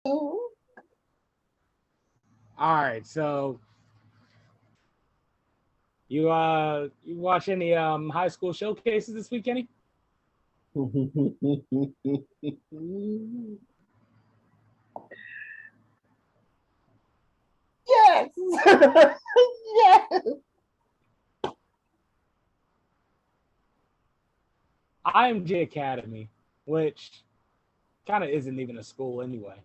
All right, so you watch any high school showcases this week, Kenny? Yes. Yes. IMG Academy, which kind of isn't even a school anyway.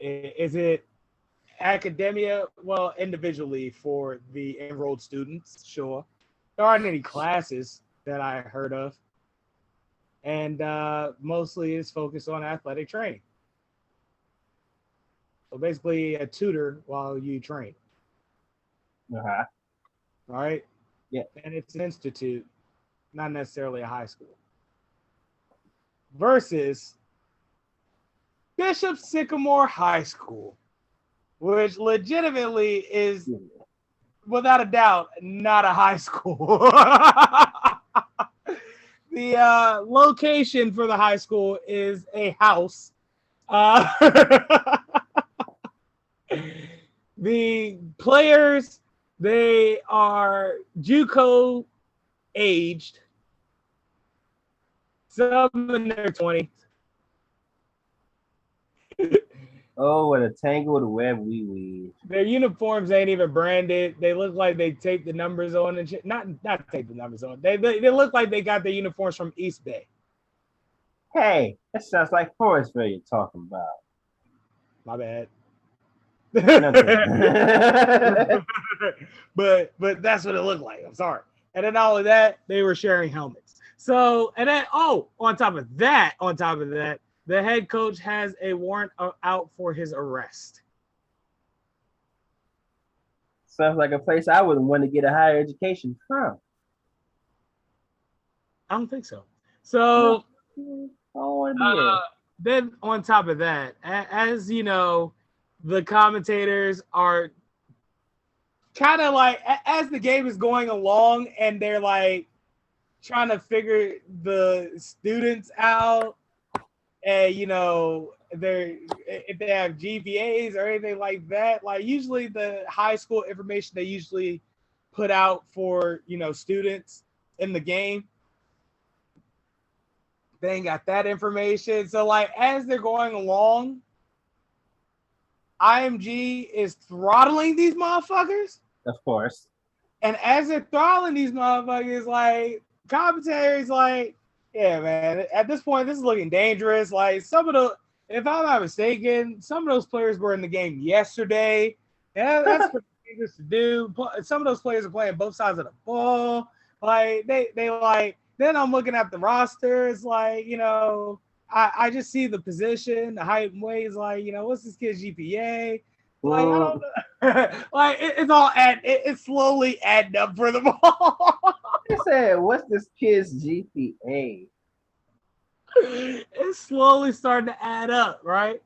Is it academia? Well, individually for the enrolled students, sure. There aren't any classes that I heard of, and mostly it's focused on athletic training. So basically, a tutor while you train. Uh-huh. All right, Yeah. and it's an institute, not necessarily a high school. Versus Bishop Sycamore High School, which legitimately is, without a doubt, not a high school. The location for the high school is a house. Uh, the players, they are JUCO aged, some in their 20s. Oh, what a tangled web we weave. Their uniforms ain't even branded. They look like they taped the numbers on and shit. Not tape the numbers on. They look like they got their uniforms from East Bay. Hey, that sounds like Forestville you're talking about. My bad. Nothing. but that's what it looked like. I'm sorry. And then all of that, they were sharing helmets. So and then on top of that, the head coach has a warrant out for his arrest. Sounds like a place I would want to get a higher education from. I don't think so. So Oh, then on top of that, as you know, the commentators are kind of like, as the game is going along and they're like trying to figure the students out, and they're, if they have GPAs or anything like that, like usually the high school information they usually put out for students in the game, they ain't got that information. So like as they're going along, IMG is throttling these motherfuckers. of course. And as they're throttling these motherfuckers, like commentaries, like, yeah, man, at this point, this is looking dangerous. Like if I'm not mistaken, some of those players were in the game yesterday. And that's pretty dangerous to do. Some of those players are playing both sides of the ball. Like they like. Then I'm looking at the rosters, like I just see the position, the height and weight is like, what's this kid's GPA? Like I don't know. Like it's slowly adding up for them all. They said, what's this kid's GPA? It's slowly starting to add up, right?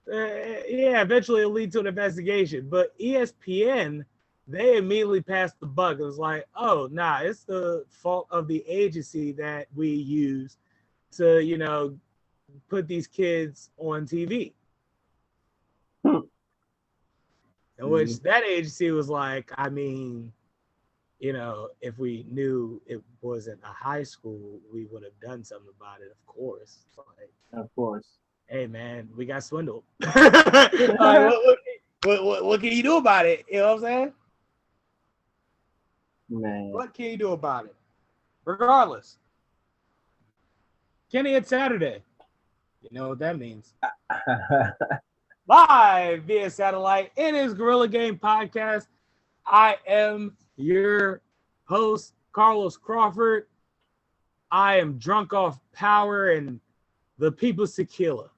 Yeah, eventually it'll lead to an investigation. But ESPN, they immediately passed the buck. It was like, oh, nah, it's the fault of the agency that we use to, put these kids on TV. In which that agency was like, I mean, if we knew it wasn't a high school, we would have done something about it, of course. Like, of course. Hey, man, we got swindled. Like, what can you do about it? You know what I'm saying? Man. What can you do about it? Regardless. Kenny, it's Saturday. You know what that means. Live via satellite. It is Gorilla Game Podcast. I am your host, Carlos Crawford. I am drunk off power and the people's tequila.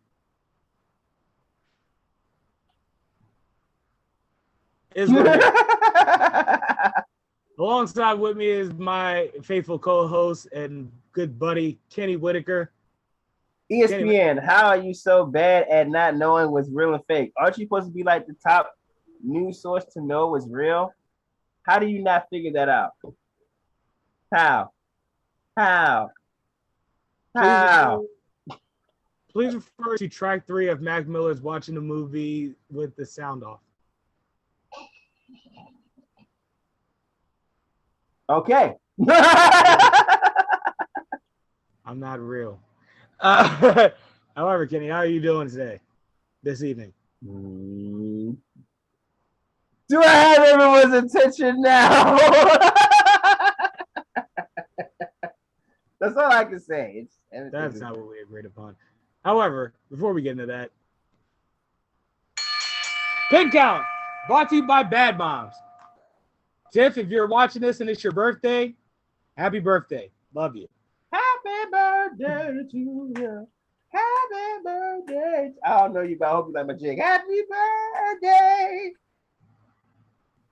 Alongside with me is my faithful co-host and good buddy, Kenny Whitaker. ESPN, how are you so bad at not knowing what's real and fake? Aren't you supposed to be like the top news source to know what's real? How do you not figure that out? How? Please refer to track 3 of Mac Miller's watching the movie with the sound off. Okay. I'm not real. However, Kenny, how are you doing today? This evening? Do I have everyone's attention now? That's all I can say. That's not what we agreed upon. However, before we get into that, Pin Count brought to you by Bad Moms. Tiff, if you're watching this and it's your birthday, happy birthday. Love you. Happy birthday to you. Happy birthday. I don't know you, but I hope you like my jig. Happy birthday.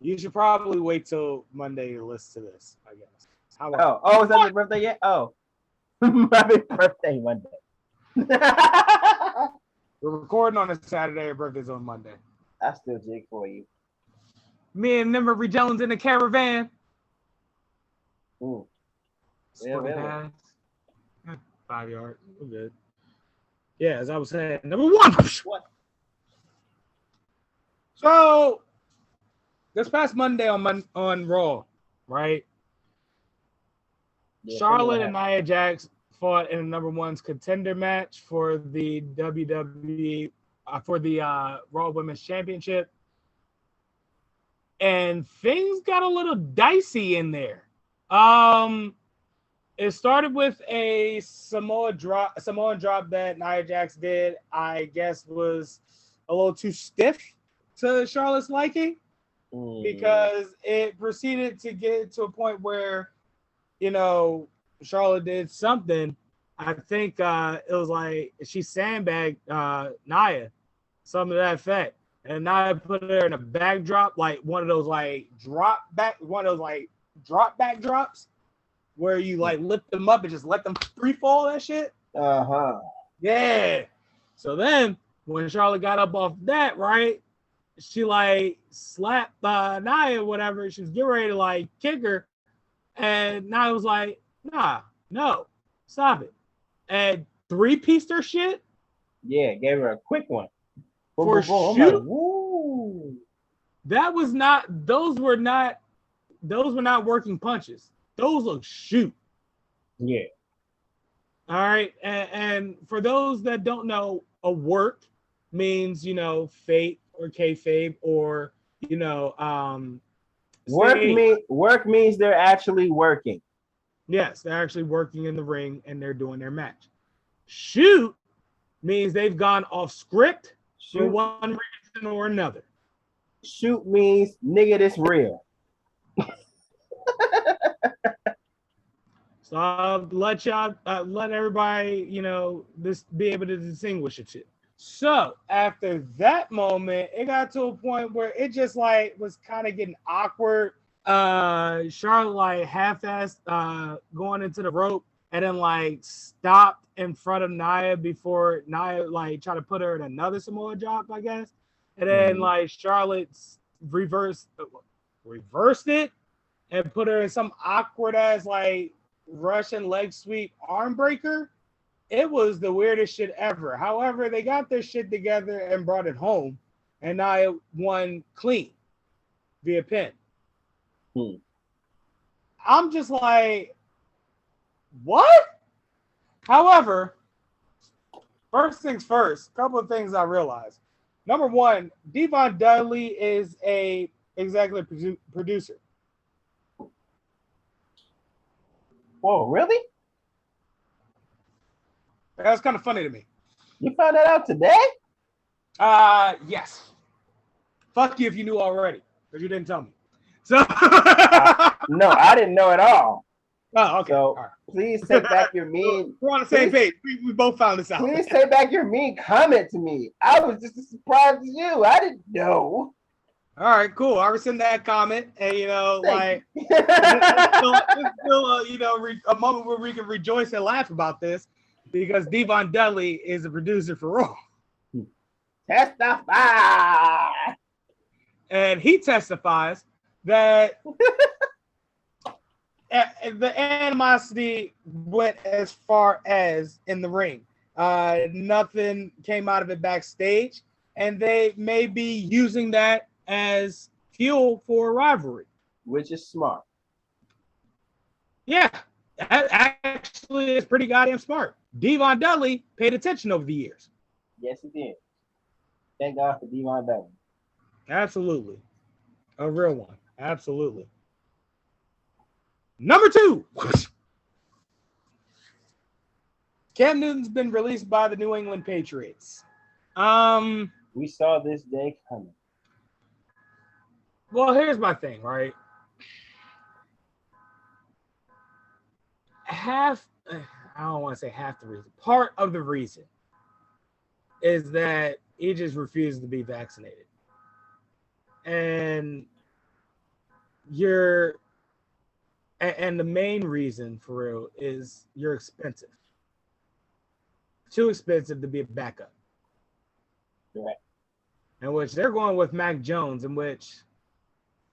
You should probably wait till Monday to listen to this, I guess. Is that your birthday yet? Oh. Happy birthday Monday. We're recording on a Saturday. Your birthday's on Monday. I still jig for you. Me and Nimmer Jones in the caravan. Ooh. Yeah, 5 yard. We're good. Yeah, as I was saying, number 1. What? So this past Monday on Raw, right? Yeah, Charlotte and Nia Jax fought in a number 1's contender match for the WWE for the Raw Women's Championship, and things got a little dicey in there. It started with a Samoan drop that Nia Jax did. I guess was a little too stiff to Charlotte's liking, because it proceeded to get to a point where, you know, Charlotte did something. I think it was like she sandbagged Nia, something to that effect, and Nia put her in a backdrop, like one of those drop back drops, where you like lift them up and just let them free fall that shit. Yeah. So then when Charlotte got up off that, right, she like slapped Nia or whatever. She was getting ready to like kick her, and Nia was like, "Nah, no, stop it." And 3-pieced her shit. Yeah, gave her a quick one. For shoot. That was not. Those were not working punches. Those look shoot. Yeah. All right. And for those that don't know, a work means, you know, fake or kayfabe, or, you know, work means they're actually working. Yes, they're actually working in the ring and they're doing their match. Shoot means they've gone off script for one reason or another. Shoot means nigga, this real. So I'll let everybody, you know, this be able to distinguish it. So after that moment, it got to a point where it just like was kind of getting awkward. Charlotte like half-assed going into the rope, and then like stopped in front of Nia before Nia like tried to put her in another Samoa drop, I guess. And then like Charlotte reversed it and put her in some awkward ass like Russian leg sweep arm breaker. It was the weirdest shit ever. However, they got their shit together and brought it home, and Nia won clean via pin. I'm just like, what? However, first things first, a couple of things I realized. Number 1, Devon Dudley is a executive producer. Whoa, really? That's kind of funny to me. You found that out today? Yes. Fuck you if you knew already, because you didn't tell me. So no, I didn't know at all. Oh, okay. So right. Please take back your mean. We're on the same page. We both found this out. Please take back your mean comment to me. I was just as surprised as you. I didn't know. All right, cool. I rescind that comment, and you know, like, it's still you know, a moment where we can rejoice and laugh about this, because Devon Dudley is a producer for Raw. Testify. And he testifies that the animosity went as far as in the ring. Nothing came out of it backstage, and they may be using that as fuel for a rivalry. Which is smart. Yeah, actually, it's pretty goddamn smart. Devon Dudley paid attention over the years. Yes, he did. Thank God for Devon Dudley. Absolutely. A real one. Absolutely. Number 2. Cam Newton's been released by the New England Patriots. We saw this day coming. Well, here's my thing, right? I don't want to say half the reason. Part of the reason is that he just refuses to be vaccinated. And the main reason for real is you're expensive. Too expensive to be a backup. Right. In which they're going with Mac Jones, in which,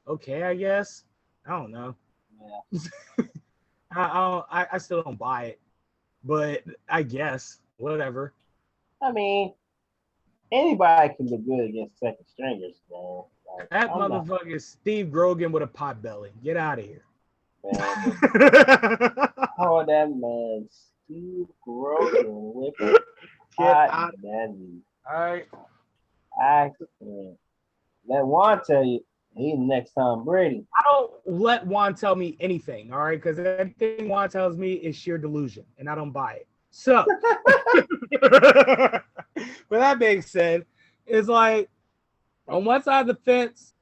okay, I guess. I don't know. Yeah. I still don't buy it, but I guess whatever. I mean, anybody can look good against second stringers, man. Like, That motherfucker is Steve Grogan with a pot belly. Get out of here. Oh, that man, Steve Grogan with a pot belly. All right. I can't. Let Juan tell you, he's the next Tom Brady. I don't let Juan tell me anything, all right? Because everything Juan tells me is sheer delusion, and I don't buy it. So, with that being said, it's like, on one side of the fence,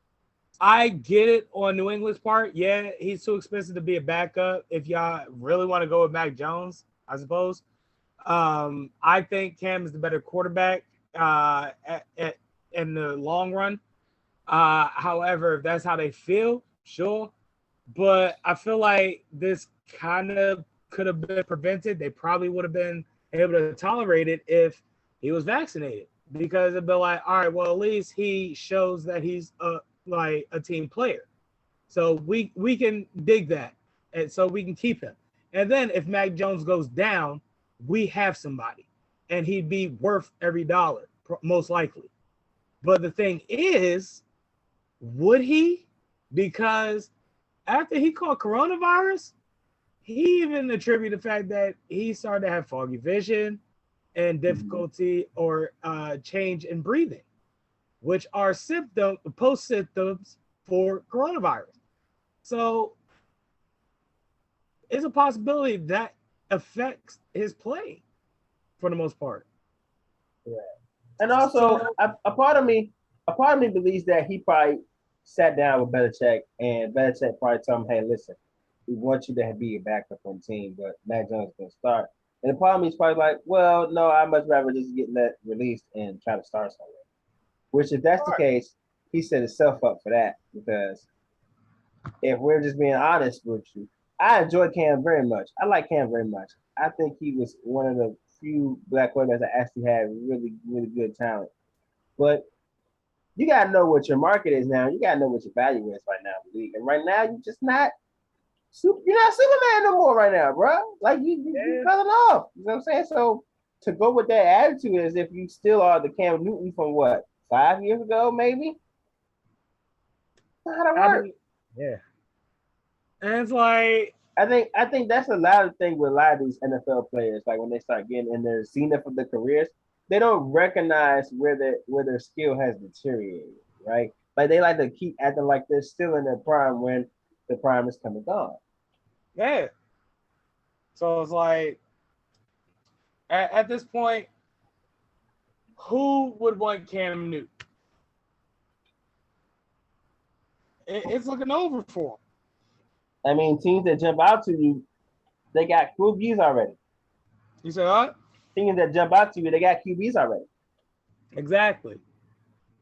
I get it on New England's part. Yeah, he's too expensive to be a backup. If y'all really want to go with Mac Jones, I suppose. I think Cam is the better quarterback in the long run. However, if that's how they feel, sure. But I feel like this kind of could have been prevented. They probably would have been able to tolerate it if he was vaccinated, because it'd be like, all right, well, at least he shows that he's a team player. So we can dig that, and so we can keep him. And then if Mac Jones goes down, we have somebody, and he'd be worth every dollar, most likely. But the thing is, would he? Because after he caught coronavirus, he even attributed the fact that he started to have foggy vision and difficulty or change in breathing, which are post symptoms for coronavirus. So it's a possibility that affects his play for the most part. Yeah. And also, a part of me believes that he probably sat down with Belichick, and Belichick probably told him, "Hey, listen, we want you to be a backup on the team, but Mac Jones is going to start." And the part of me is probably like, "Well, no, I'd much rather just get released and try to start somewhere." Which, if that's the case, he set himself up for that, because if we're just being honest with you, I enjoy Cam very much. I like Cam very much. I think he was one of the few black quarterbacks that actually had really, really good talent. But you gotta know what your market is now. You gotta know what your value is right now in the league. And right now, you're just not. You're not Superman no more right now, bro. Like you falling off. You know what I'm saying? So to go with that attitude as if you still are the Cam Newton from what, 5 years ago, maybe. That's not how to work. Yeah. And it's like, I think that's a lot of thing with a lot of these NFL players. Like when they start getting in their zenith of their careers, they don't recognize where their skill has deteriorated, right? Like they like to keep acting like they're still in their prime when the prime is coming on. Yeah. So it's like, at this point, who would want Cam Newton? It's looking over for him. I mean, teams that jump out to you, they got QBs already. You said what? Teams that jump out to you, they got QBs already. Exactly.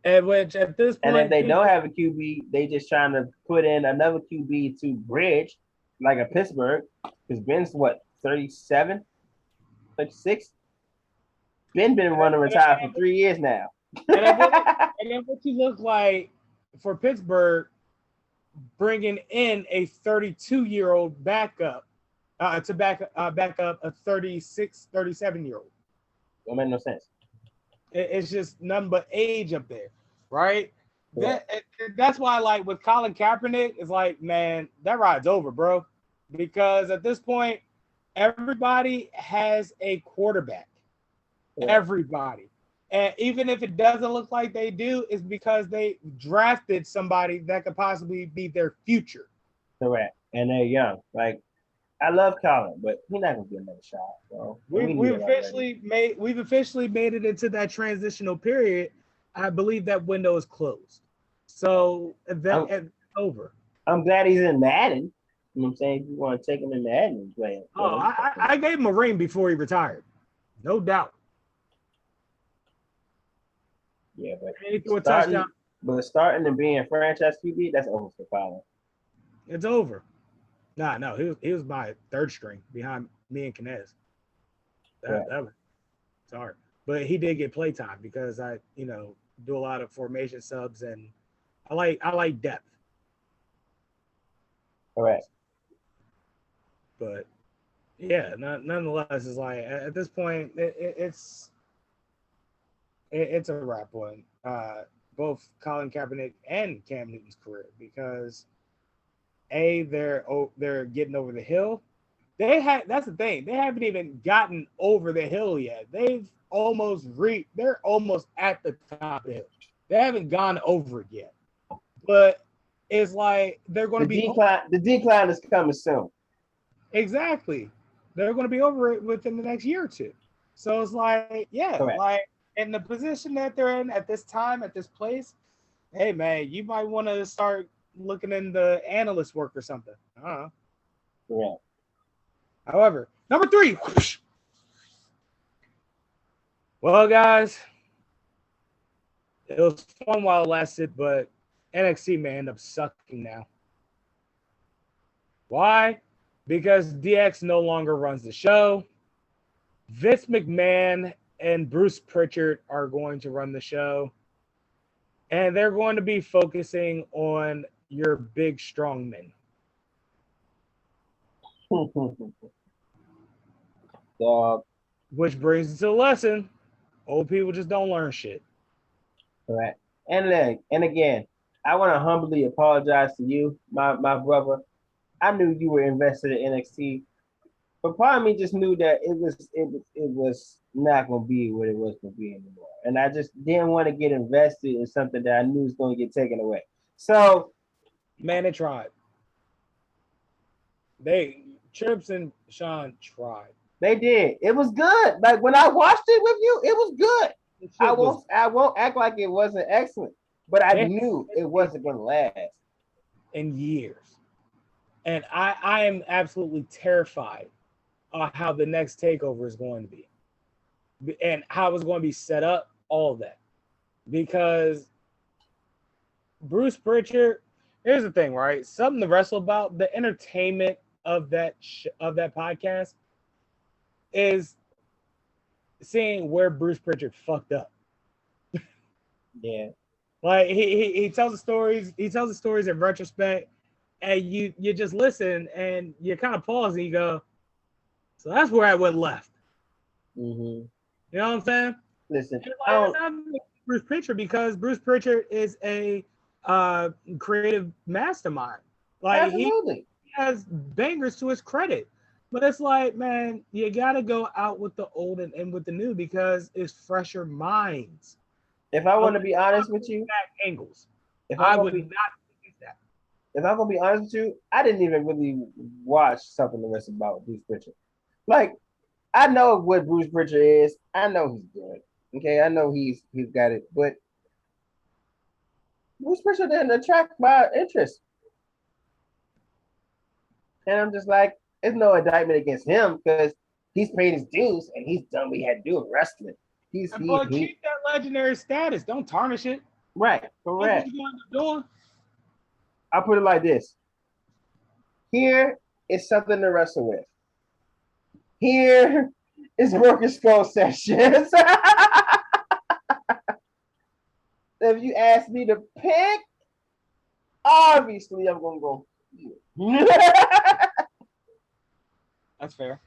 And which at this point, and if they don't have a QB, they just trying to put in another QB to bridge, like a Pittsburgh, because Ben's what, 37, 36? Ben been running retired for 3 years now. and then what you look like for Pittsburgh, bringing in a 32-year-old backup to back up a 36, 37-year-old. Don't make no sense. It's just nothing but age up there, right? Yeah. That's why, like with Colin Kaepernick, it's like, man, that ride's over, bro. Because at this point, everybody has a quarterback. Yeah. Everybody. And even if it doesn't look like they do, it's because they drafted somebody that could possibly be their future. Correct. And they're young. Like, I love Colin, but he's not gonna get another shot, bro. And we knew We've that already. officially made it into that transitional period. I believe that window is closed. So that I'm, it's over. I'm glad he's in Madden. You know what I'm saying? If you want to take him in Madden and play him. Oh, I gave him a ring before he retired. No doubt. Yeah, And he threw a touchdown. starting to be in franchise QB, that's over for Colin. It's over. No, he was my third string behind me and Kinez. That was hard. But he did get playtime because I, do a lot of formation subs and I like depth. Correct. But yeah, nonetheless, it's like at this point it's a wrap on both Colin Kaepernick and Cam Newton's career because they're getting over the hill. That's the thing. They haven't even gotten over the hill yet. They're almost at the top of the hill. They haven't gone over it yet. But it's like they're going to be the decline is coming soon. Exactly. They're going to be over it within the next year or two. So it's like, yeah, Correct. like in the position that they're in at this time, at this place, hey man, you might want to start looking in the analyst work or something. I don't know. Yeah. However, number 3. Whoosh. Well, guys, it was fun while it lasted, but NXT may end up sucking now. Why? Because DX no longer runs the show. Vince McMahon and Bruce Pritchard are going to run the show. And they're going to be focusing on your big strong men. Which brings us to the lesson. Old people just don't learn shit. Correct. And again, I want to humbly apologize to you, my brother. I knew you were invested in NXT, but part of me just knew that it was not going to be what it was going to be anymore, and I just didn't want to get invested in something that I knew was going to get taken away. So, man, they tried. Trips and Sean tried. They did. It was good. Like when I watched it with you, it was good. I won't act like it wasn't excellent, but I knew it wasn't going to last in years. And I am absolutely terrified of how the next takeover is going to be and how it's going to be set up, all of that. Because Bruce Pritchard, here's the thing, right? Something to wrestle about, the entertainment of that podcast is seeing where Bruce Pritchard fucked up. Yeah. Like he tells the stories in retrospect. And you just listen and you kind of pause and you go, so that's where I went left. Mm-hmm. You know what I'm saying? Listen, it's not Bruce Pritchard because Bruce Pritchard is a creative mastermind. Like absolutely. He has bangers to his credit. But it's like, man, you got to go out with the old and in with the new because it's fresher minds. If I want to be honest with you, angles. I would not. If I'm gonna be honest with you, I didn't even really watch something the rest about Bruce Pritchard. Like, I know what Bruce Pritchard is. I know he's good. Okay, I know he's got it, but Bruce Pritchard didn't attract my interest. And I'm just like, there's no indictment against him because he's paid his dues and he's done what he had to do with wrestling. Keep that legendary status. Don't tarnish it. Right, correct. That's what you want to do. I'll put it like this. Here is something to wrestle with. Here is working skull sessions. If you ask me to pick, obviously I'm going to go here. That's fair.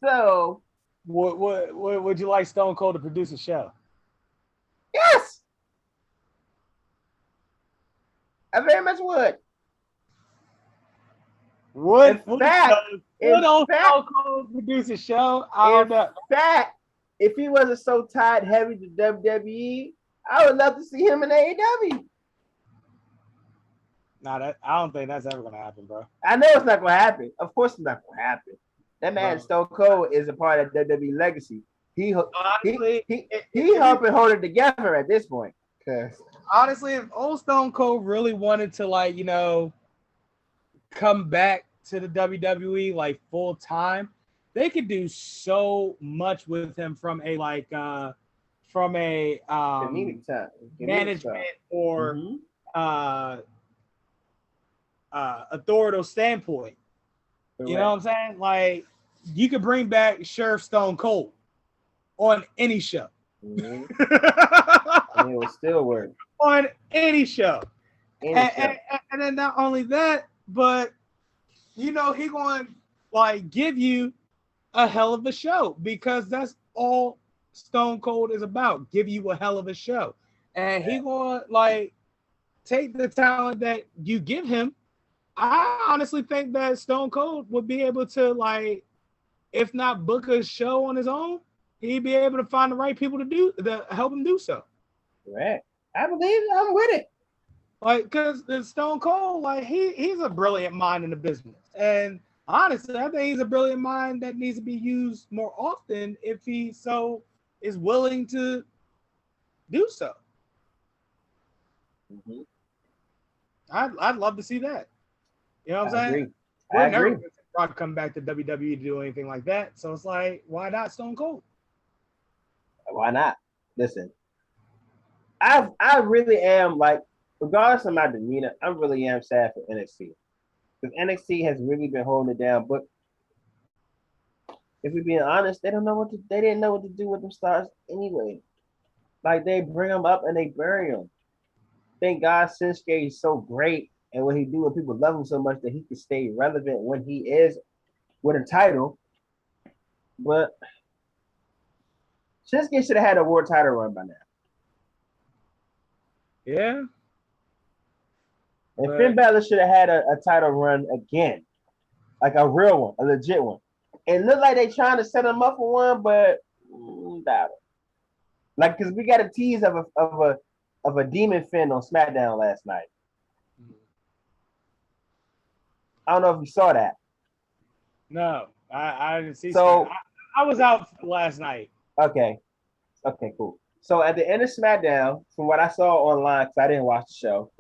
So, would you like Stone Cold to produce a show? Yes, I very much would. Would In fact, Stone Cold produce a show? I don't know. In fact, if he wasn't so tied heavy to WWE, I would love to see him in AEW. Nah, I don't think that's ever gonna happen, bro. I know it's not gonna happen. Of course, it's not gonna happen. That man Stone Cold is a part of WWE legacy. He helping hold it together at this point. Honestly, if old Stone Cold really wanted to, like, you know, come back to the WWE like full time, they could do so much with him from a management or authoritative standpoint. Correct. You know what I'm saying? Like, you could bring back Sheriff Stone Cold on any show. Mm-hmm. And it will still work. On any show. And then not only that, but you know, he going to like give you a hell of a show, because that's all Stone Cold is about. Give you a hell of a show. And he going to like take the talent that you give him. I honestly think that Stone Cold would be able to, like, if not book a show on his own, he'd be able to find the right people to help him do so. Right. I believe I'm with it. Like, because Stone Cold, like, he's a brilliant mind in the business. And honestly, I think he's a brilliant mind that needs to be used more often if he so is willing to do so. Mm-hmm. I'd love to see that. You know what I'm saying? I agree. Rock come back to WWE to do anything like that. So it's like, why not Stone Cold? Why not? Listen, I really am, like, regardless of my demeanor, I really am sad for NXT. Because NXT has really been holding it down. But if we're being honest, they didn't know what to do with them stars anyway. Like, they bring them up and they bury them. Thank God Shinsuke is so great, and what he do, and people love him so much that he can stay relevant when he is with a title. But Shinsuke should have had a world title run by now. Yeah. And Finn Balor should have had a title run again. Like a real one, a legit one. It looked like they trying to set him up for one, but doubt it. Like, because we got a tease of a demon Finn on SmackDown last night. I don't know if you saw that. No, I didn't see. So I was out last night. Okay, cool. So at the end of SmackDown, from what I saw online, because I didn't watch the show,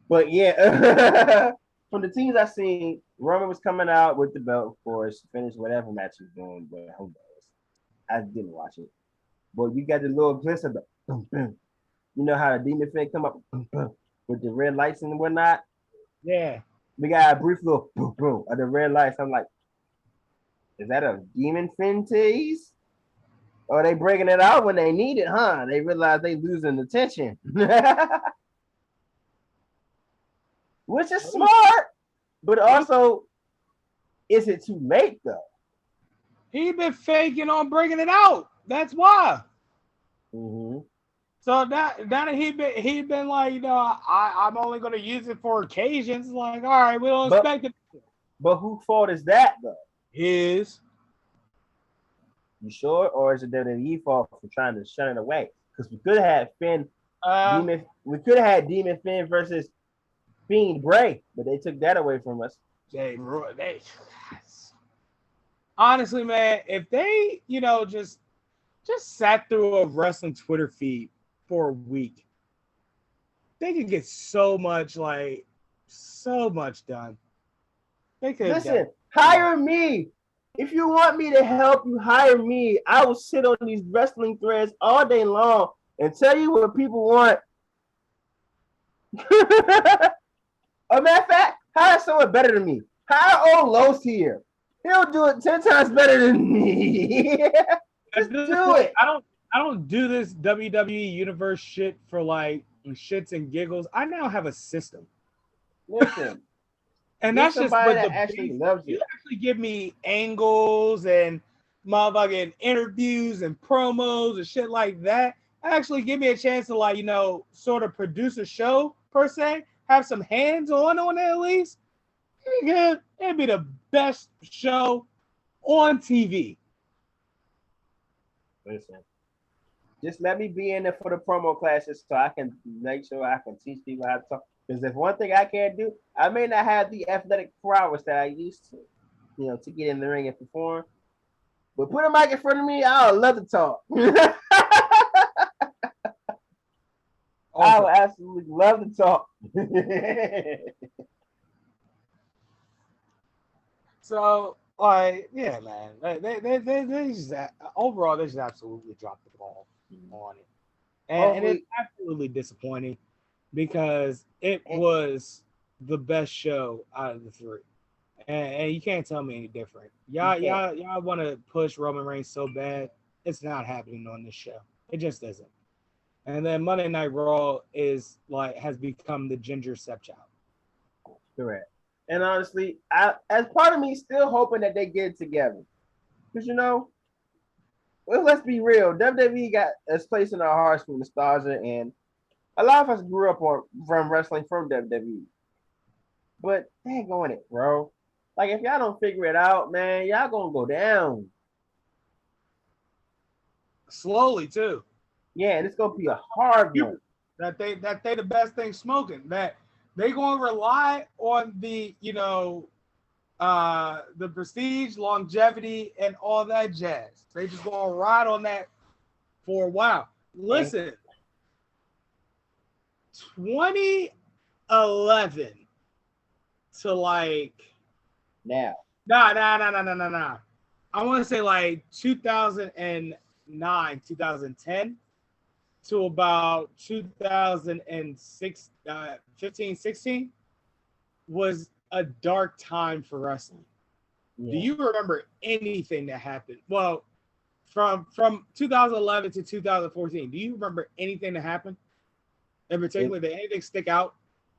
but yeah, from the teams I seen, Roman was coming out with the belt, of course, finished whatever match he was doing, but who knows? I didn't watch it. But you got the little glimpse of the boom, boom. You know how the demon Finn come up boom, boom, with the red lights and whatnot? Yeah. We got a brief little boom, boom of the red lights. I'm like, is that a demon Finn tease? Or are they breaking it out when they need it, huh? They realize they losing the tension. Which is smart, but also, is it too late though? He been faking on breaking it out. That's why. Mm-hmm. So that he been like, you know, I'm only gonna use it for occasions. Like, all right, we don't expect it. But whose fault is that though? His. You sure, or is it WWE fault for trying to shut it away? Because we could have had Finn, Demon. We could have had Demon Finn versus Fiend Bray, but they took that away from us. Honestly, man, if they, you know, just sat through a wrestling Twitter feed for a week, they could get so much done. They could listen. Hire me. If you want me to help you, hire me. I will sit on these wrestling threads all day long and tell you what people want. A matter of fact, hire someone better than me. Hire old Los here. He'll do it 10 times better than me. Just do it. I don't do this WWE Universe shit for like shits and giggles. I now have a system. Listen, And Get that's just somebody with that the actually base. loves You it. actually give me angles and motherfucking interviews and promos and shit like that. Actually give me a chance to, like, sort of produce a show per se, have some hands on it at least. It'd be the best show on TV. Listen, just let me be in there for the promo classes so I can make sure I can teach people how to talk. Because there's one thing I can't do. I may not have the athletic prowess that I used to, to get in the ring and perform. But put a mic in front of me, I would love to talk. I would absolutely love to talk. So, like, yeah, man. They just, overall, they just absolutely dropped the ball on it. And it's absolutely disappointing because it was the best show out of the three. And you can't tell me any different. Y'all want to push Roman Reigns so bad. It's not happening on this show. It just isn't. And then Monday Night Raw has become the ginger stepchild. Correct. And honestly, as part of me, still hoping that they get it together. Because, let's be real. WWE got its place in our hearts from nostalgia, and a lot of us grew up from wrestling from WWE. But dang on it, bro. Like, if y'all don't figure it out, man, y'all gonna go down. Slowly, too. Yeah, and it's gonna be a hard one. That they the best thing smoking. That they gonna rely on the prestige, longevity, and all that jazz. They just gonna ride on that for a while. Listen, 2011 to now. Nah. I want to say 2009, 2010 to about 2006, 15, 16 was a dark time for wrestling. Yeah. Do you remember anything that happened? Well, from 2011 to 2014, do you remember anything that happened? In particular, did anything stick out?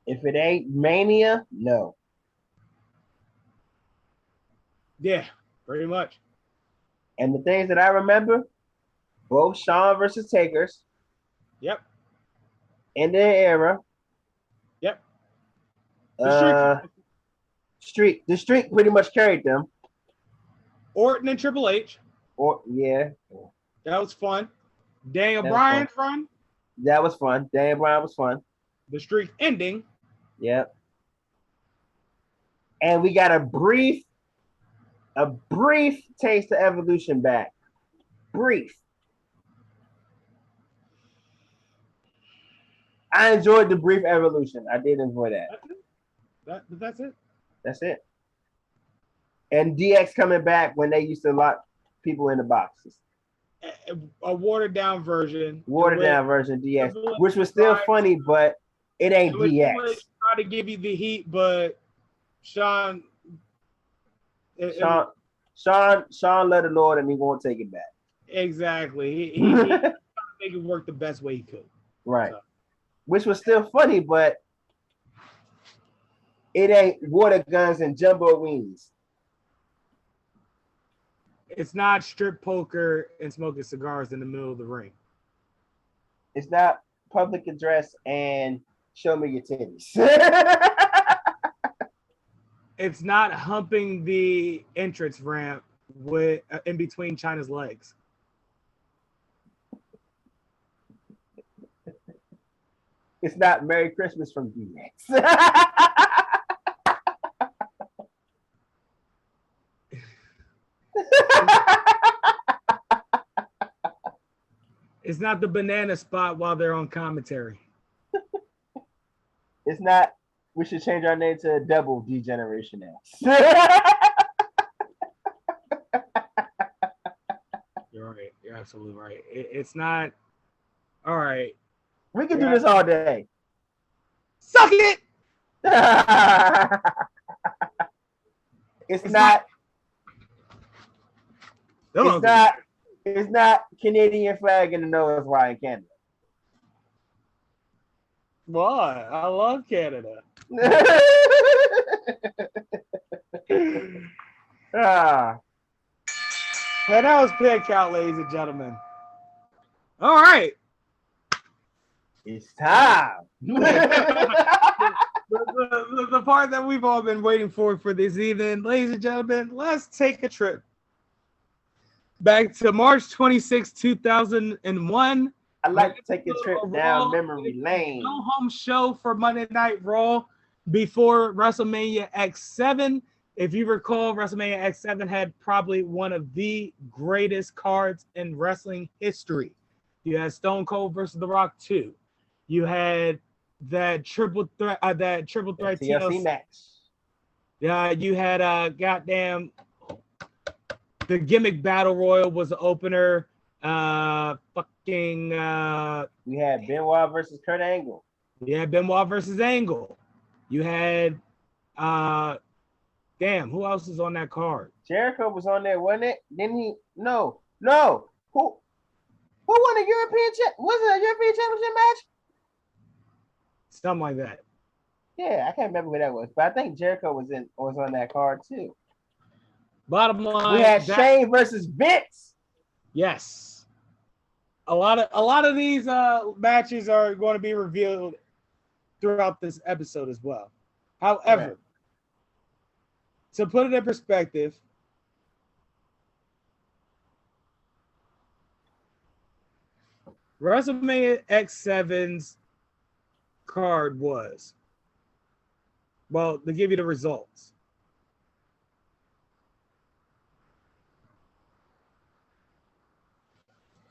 If it ain't Mania, no. Yeah, pretty much. And the things that I remember, both Shawn versus Takers. Yep. In their era. Yep. The streak pretty much carried them. Orton and Triple H. Yeah. That was fun. Daniel Bryan's run. That was fun. Daniel Bryan was fun. The streak ending. Yep. And we got a brief taste of Evolution back. Brief. I enjoyed the brief Evolution. I did enjoy that. That's it. That's it. And DX coming back when they used to lock people in the boxes. A watered down version. Watered down version DX, which was still funny, but it ain't DX. Try to give you the heat, but Shawn let it Lord, and he won't take it back. Exactly. He tried to make it work the best way he could. Right. So. Which was still funny, but it ain't water guns and jumbo wings. It's not strip poker and smoking cigars in the middle of the ring. It's not public address and show me your titties. It's not humping the entrance ramp with in between China's legs. It's not Merry Christmas from DX. It's not the banana spot while they're on commentary. It's not. We should change our name to Double Degeneration X. You're right. You're absolutely right. It's not. All right. We can do this all day. Suck it. It's not. It's not Canadian flag in the nose while in Canada. Why? I love Canada. Ah, And that was Pick Count, ladies and gentlemen. All right. it's time. The part that we've all been waiting for this evening, ladies and gentlemen, let's take a trip back to March 26, 2001. I like to take a trip down memory lane. No home show for Monday Night Raw before WrestleMania X-7. If you recall, WrestleMania X-7 had probably one of the greatest cards in wrestling history. You had Stone Cold versus The Rock 2. You had that triple threat TLC match. Yeah, you had goddamn the gimmick battle royal was the opener. We had Benoit versus Kurt Angle. You had Benoit versus Angle. You had who else is on that card? Jericho was on there, wasn't it? Didn't he? No. Who won the European was it a European Championship match? Something like that. Yeah, I can't remember what that was, but I think Jericho was on that card too. Bottom line, we had Shane versus Vince. Yes, a lot of these matches are going to be revealed throughout this episode as well. However, to put it in perspective, WrestleMania X7's card was, well, to give you the results.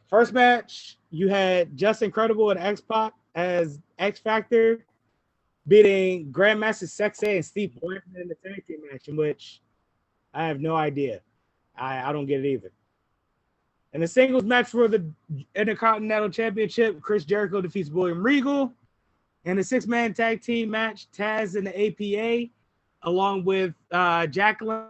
First match, you had Just Incredible and X-Pac as X Factor beating Grandmaster Sexay and Steve Blackman in the tag team match, in which I have no idea. I don't get it either. In the singles match for the Intercontinental Championship, Chris Jericho defeats William Regal. In the 6-man tag team match, Taz and the APA, along with Jacqueline.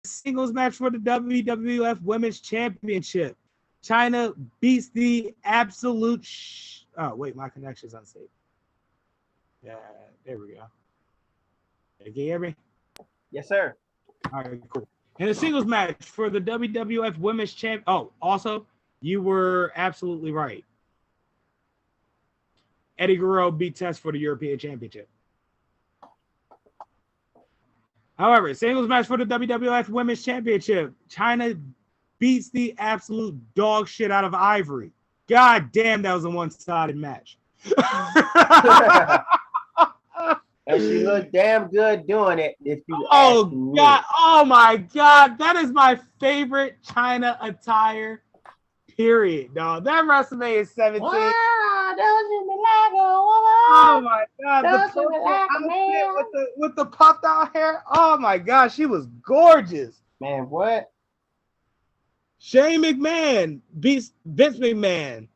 Singles match for the WWF Women's Championship. China beats the absolute. Oh, wait, my connection's unsafe. Yeah, there we go. Can you hear me? Yes, sir. All right, cool. In a singles match for the WWF Women's Champ. Oh, also, you were absolutely right. Eddie Guerrero beat Test for the European Championship. However, singles match for the WWF Women's Championship. China beats the absolute dog shit out of Ivory. God damn, that was a one-sided match. And she looked damn good doing it. If you oh God! Oh my God! That is my favorite China attire. Period, dog. That WrestleMania 17. Wow, don't you be like a woman? Oh my God! Don't you be like a man? With the popped out hair. Oh my God, she was gorgeous. Man, what? Shane McMahon beats Vince McMahon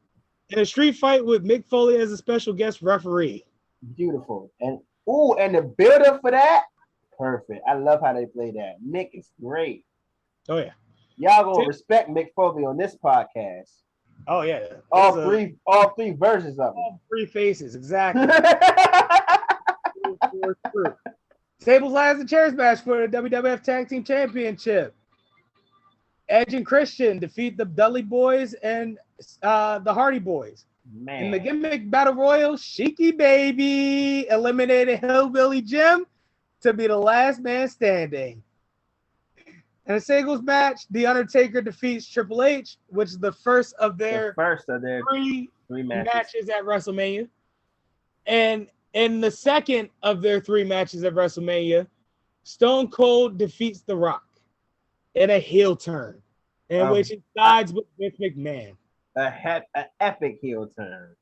in a street fight with Mick Foley as a special guest referee. Beautiful. And the build-up for that, perfect. I love how they play that. Mick is great. Oh yeah. Y'all gonna respect Mick Foley on this podcast. Oh yeah. All three versions of it. All three faces, exactly. Tables, ladders, and chairs match for the WWF Tag Team Championship. Edge and Christian defeat the Dudley Boys and the Hardy Boys. Man. In the gimmick battle royal, Sheiky Baby eliminated Hillbilly Jim to be the last man standing. In a singles match, The Undertaker defeats Triple H, which is the first of their three matches at WrestleMania. And in the second of their 3 matches at WrestleMania, Stone Cold defeats The Rock in a heel turn, in which he sides with Vince McMahon. An epic heel turn.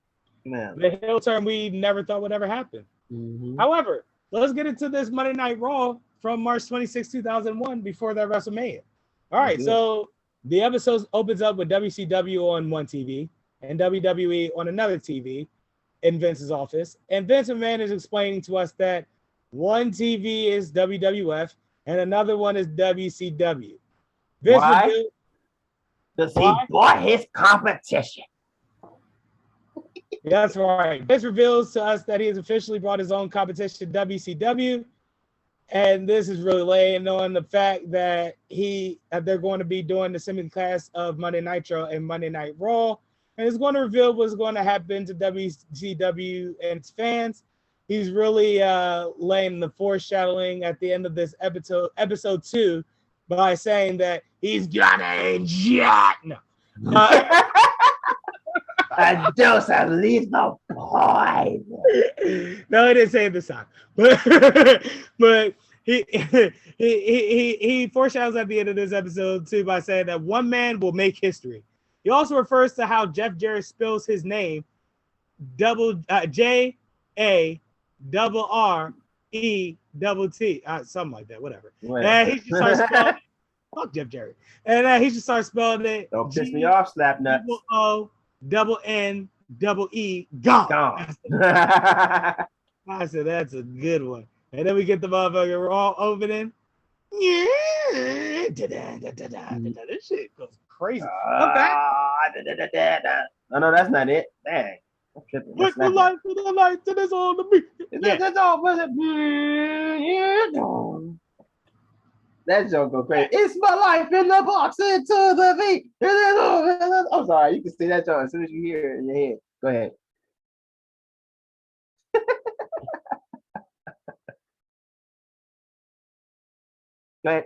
Man. The heel turn we never thought would ever happen. Mm-hmm. However, let's get into this Monday Night Raw from March 26, 2001, before that WrestleMania. All right, so the episode opens up with WCW on one TV and WWE on another TV, in Vince's office, and Vince McMahon is explaining to us that one TV is WWF and another one is WCW. Vince Why? Because he bought his competition. That's right. Vince reveals to us that he has officially brought his own competition, WCW, and this is really laying on the fact that they're going to be doing the simulcast of Monday Nitro and Monday Night Raw, and it's going to reveal what's going to happen to WCW and its fans. He's really laying the foreshadowing at the end of this episode 2, by saying that he's got a jet. No. A dose of lethal poison. No, he didn't say it this time. But he foreshadows at the end of this episode too by saying that one man will make history. He also refers to how Jeff Jarrett spells his name JARRET, something like that, whatever. And he should start spelling fuck Jeff Jarrett. And he should start spelling it. Don't piss me off, slap nuts. ONNEE gone. I said that's a good one. And then we get the motherfucker Raw opening. Yeah. This shit goes crazy. No, that's not it. Dang. What's the light to the light to this all to me? That's all. That joke go crazy. It's my life in the box into the beat. I'm sorry, you can see that joke as soon as you hear it in your head. Go ahead. Go ahead.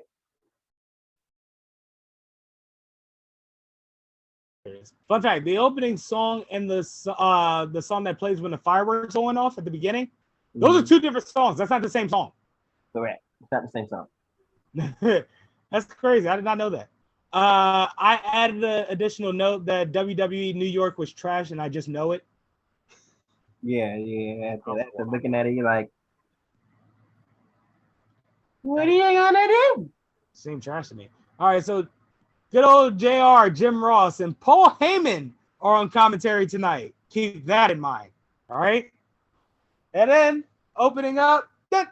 Fun fact: the opening song and the song that plays when the fireworks going off at the beginning, those are two different songs. That's not the same song. Correct. It's not the same song. That's crazy. I did not know that. I added the additional note that WWE New York was trash, and I just know it. Yeah. After looking at it, you're like, what are you gonna do? Seemed trash to me. All right, so good old JR, Jim Ross, and Paul Heyman are on commentary tonight. Keep that in mind. All right. And then opening up, Kurt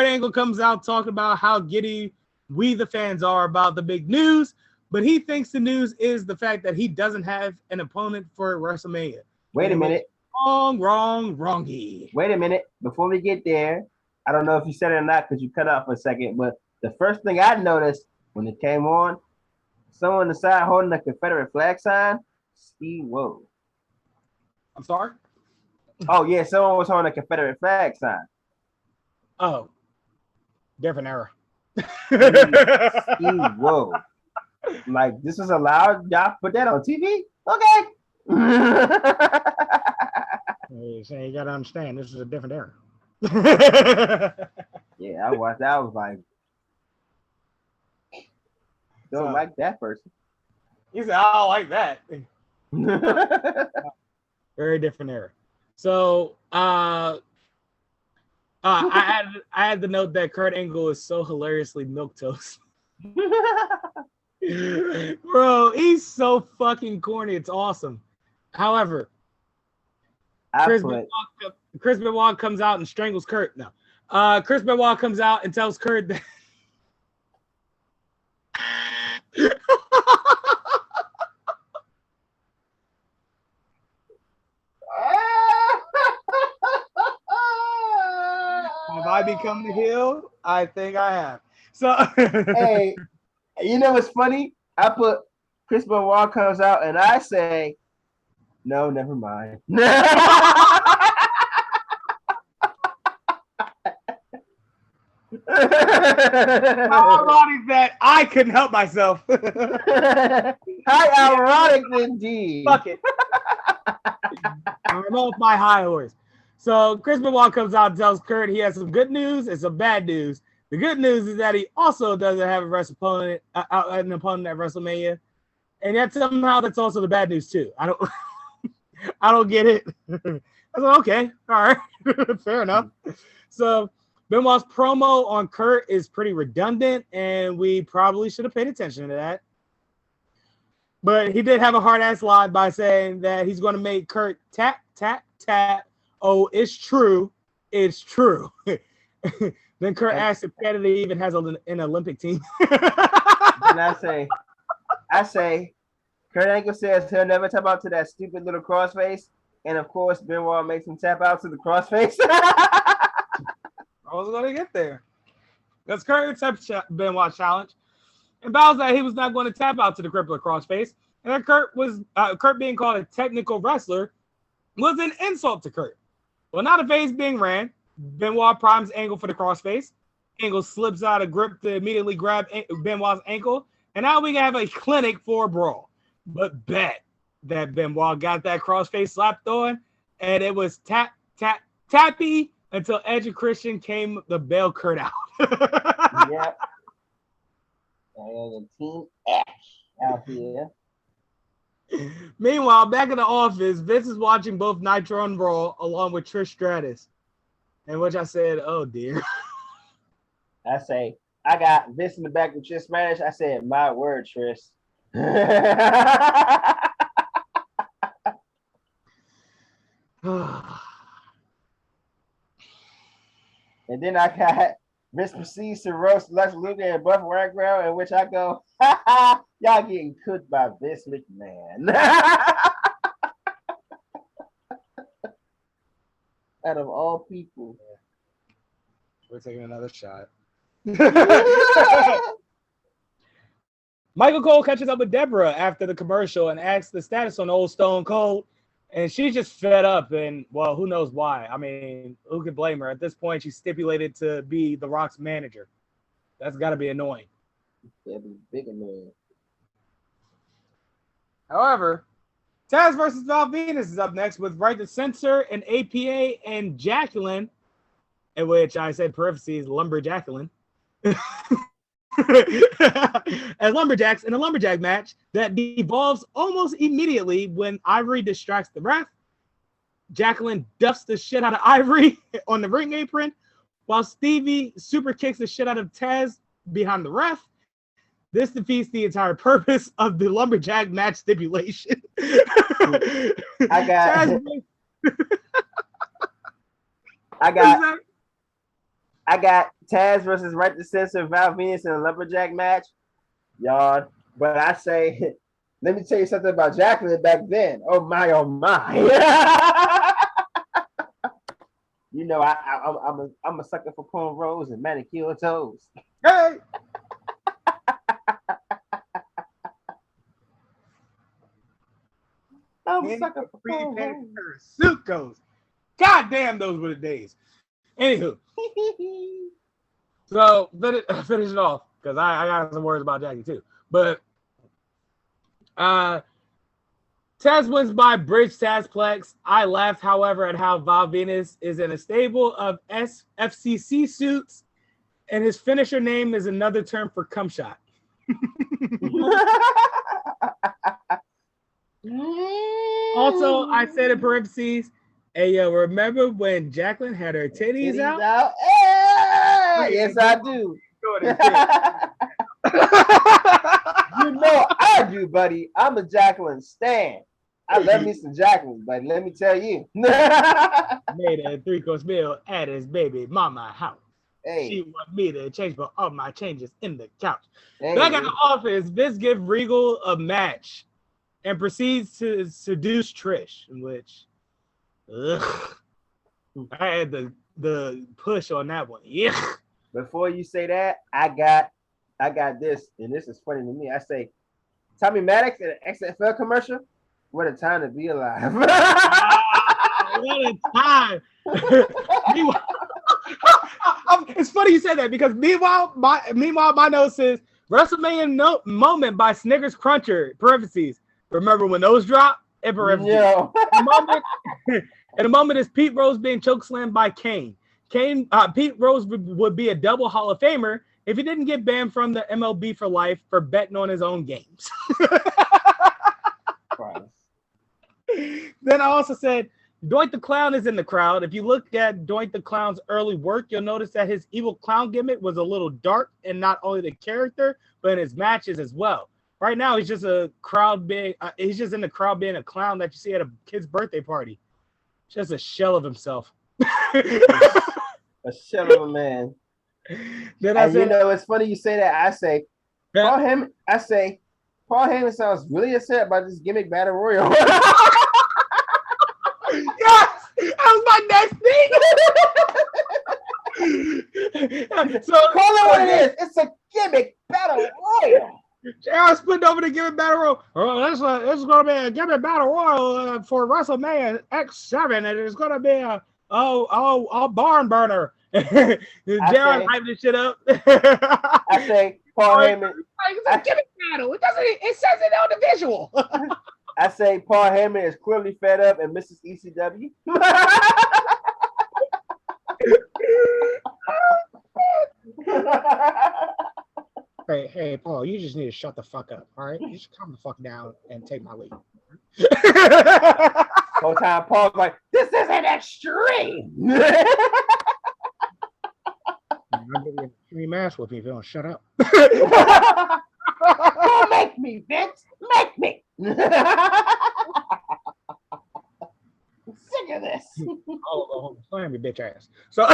Angle comes out talking about how giddy we the fans are about the big news, but he thinks the news is the fact that he doesn't have an opponent for WrestleMania. Wait a minute. Wrongy. Wait a minute. Before we get there, I don't know if you said it or not because you cut out for a second, but the first thing I noticed when it came on, someone on the side holding a Confederate flag sign. Whoa. I'm sorry? Oh, yeah, someone was holding a Confederate flag sign. Oh. Different era. Whoa. Like, this is allowed? Y'all put that on TV? Okay. You got to understand, this is a different era. Yeah, I watched that. I was like, don't like that person. He said, I don't like that. Very different era. So I had the note that Kurt Angle is so hilariously milquetoast. Bro, he's so fucking corny. It's awesome. However, Chris Benoit comes out and strangles Kurt. No. Chris Benoit comes out and tells Kurt that have I become the heel? I think I have. So hey, you know what's funny? I put Chris Benoit comes out and I say, no, never mind. How ironic that I couldn't help myself. How ironic indeed. Fuck it. I'm off my high horse. So Chris Benoit comes out and tells Kurt he has some good news and some bad news. The good news is that he also doesn't have an opponent at WrestleMania, and yet somehow that's also the bad news too. I don't get it. I said, okay, all right, fair enough. So Benoit's promo on Kurt is pretty redundant, and we probably should have paid attention to that. But he did have a hard ass line by saying that he's going to make Kurt tap, tap, tap. Oh, it's true. It's true. Then Kurt asked if Canada even has an Olympic team. And I say, Kurt Angle says he'll never tap out to that stupid little crossface. And of course, Benoit makes him tap out to the crossface. I was going to get there. That's Kurt accepts Benoit challenge. And vows that he was not going to tap out to the crippler crossface. And that Kurt being called a technical wrestler was an insult to Kurt. Well, now the face being ran. Benoit primes Angle for the crossface. Angle slips out of grip to immediately grab Benoit's ankle. And now we have a clinic for a brawl. But bet that Benoit got that crossface slapped on. And it was tap, tap, tappy until Edge and Christian came the bail Kurt out. Yep. And Team Ash out here. Meanwhile, back in the office, Vince is watching both Nitro and Raw along with Trish Stratus. In which I said, oh dear. I say, I got Vince in the back with Trish Stratus. I said, my word, Trish. And then I got Vince proceeds to roast Lex Luger and Buff Ragground, in which I go, y'all getting cooked by Vince McMahon. Out of all people. We're taking another shot. Michael Cole catches up with Deborah after the commercial and asks the status on Old Stone Cold. And she's just fed up, and, well, who knows why. I mean, who could blame her? At this point, she's stipulated to be The Rock's manager. That's got to be annoying. That'd be big annoying. However, Taz versus Val Venus is up next with Right to Censor and APA and Jacqueline, in which I said parentheses, Lumberjacqueline. As lumberjacks in a lumberjack match that devolves almost immediately when Ivory distracts the ref. Jacqueline duffs the shit out of Ivory on the ring apron, while Stevie super kicks the shit out of Taz behind the ref. This defeats the entire purpose of the lumberjack match stipulation. I got Taz versus Right to Censor Val Venus in a lumberjack match. Y'all, but I say, let me tell you something about Jacqueline back then. Oh my, oh my. You know, I'm a sucker for cornrows and manicured toes. Hey! I'm a sucker for cornrows. Suit goes. God damn, those were the days. Anywho. So, finish it off, because I got some words about Jackie too. But Taz wins by Bridge Tazplex. I laughed, however, at how Val Venus is in a stable of FCC suits, and his finisher name is another term for cum shot. Also, I said in parentheses, hey, yo, remember when Jacqueline had her titties out? Hey, yes, I do. You know I do, buddy. I'm a Jacqueline stan. I love me some Jacqueline, buddy. Let me tell you. Made a 3-course meal at his baby mama house. Hey. She wanted me to change for all my changes in the couch. Hey. Back at the office, Vince gives Regal a match and proceeds to seduce Trish, in which I had the push on that one. Yeah. Before you say that, I got this, and this is funny to me. I say, Tommy Maddox in an XFL commercial. What a time to be alive! What a time! It's funny you said that, because meanwhile my note says WrestleMania moment by Snickers Cruncher. Parentheses. Remember when those dropped? In parentheses. No. In a moment is Pete Rose being chokeslammed by Kane. Pete Rose would be a double Hall of Famer if he didn't get banned from the MLB for life for betting on his own games. Then I also said, Doink the Clown is in the crowd. If you look at Doink the Clown's early work, you'll notice that his evil clown gimmick was a little dark, and not only the character, but in his matches as well. Right now, he's just a crowd being. He's just in the crowd being a clown that you see at a kid's birthday party. Just a shell of himself. A shell of a man. Then I said, it's funny you say that. I say, Paul Heyman sounds really upset about this gimmick battle royal. yes, that was my next thing. So call it what it is. It's a gimmick battle royal. JR split over the gimmick battle royal. Oh, this is going to be a gimmick battle royal for WrestleMania X-7, and it's going to be a barn burner. JR hyped this shit up. I say Paul Heyman. It's a gimmick battle. It says it on the visual. I say Paul Heyman is clearly fed up and misses ECW. Hey, Paul, you just need to shut the fuck up, all right? You just calm the fuck down and take my lead. Whole time Paul's like, this isn't extreme. I'll give you an extreme ass whooping if you don't shut up. Don't make me, Vince. Make me. Sick of this. Oh, slam your bitch ass. So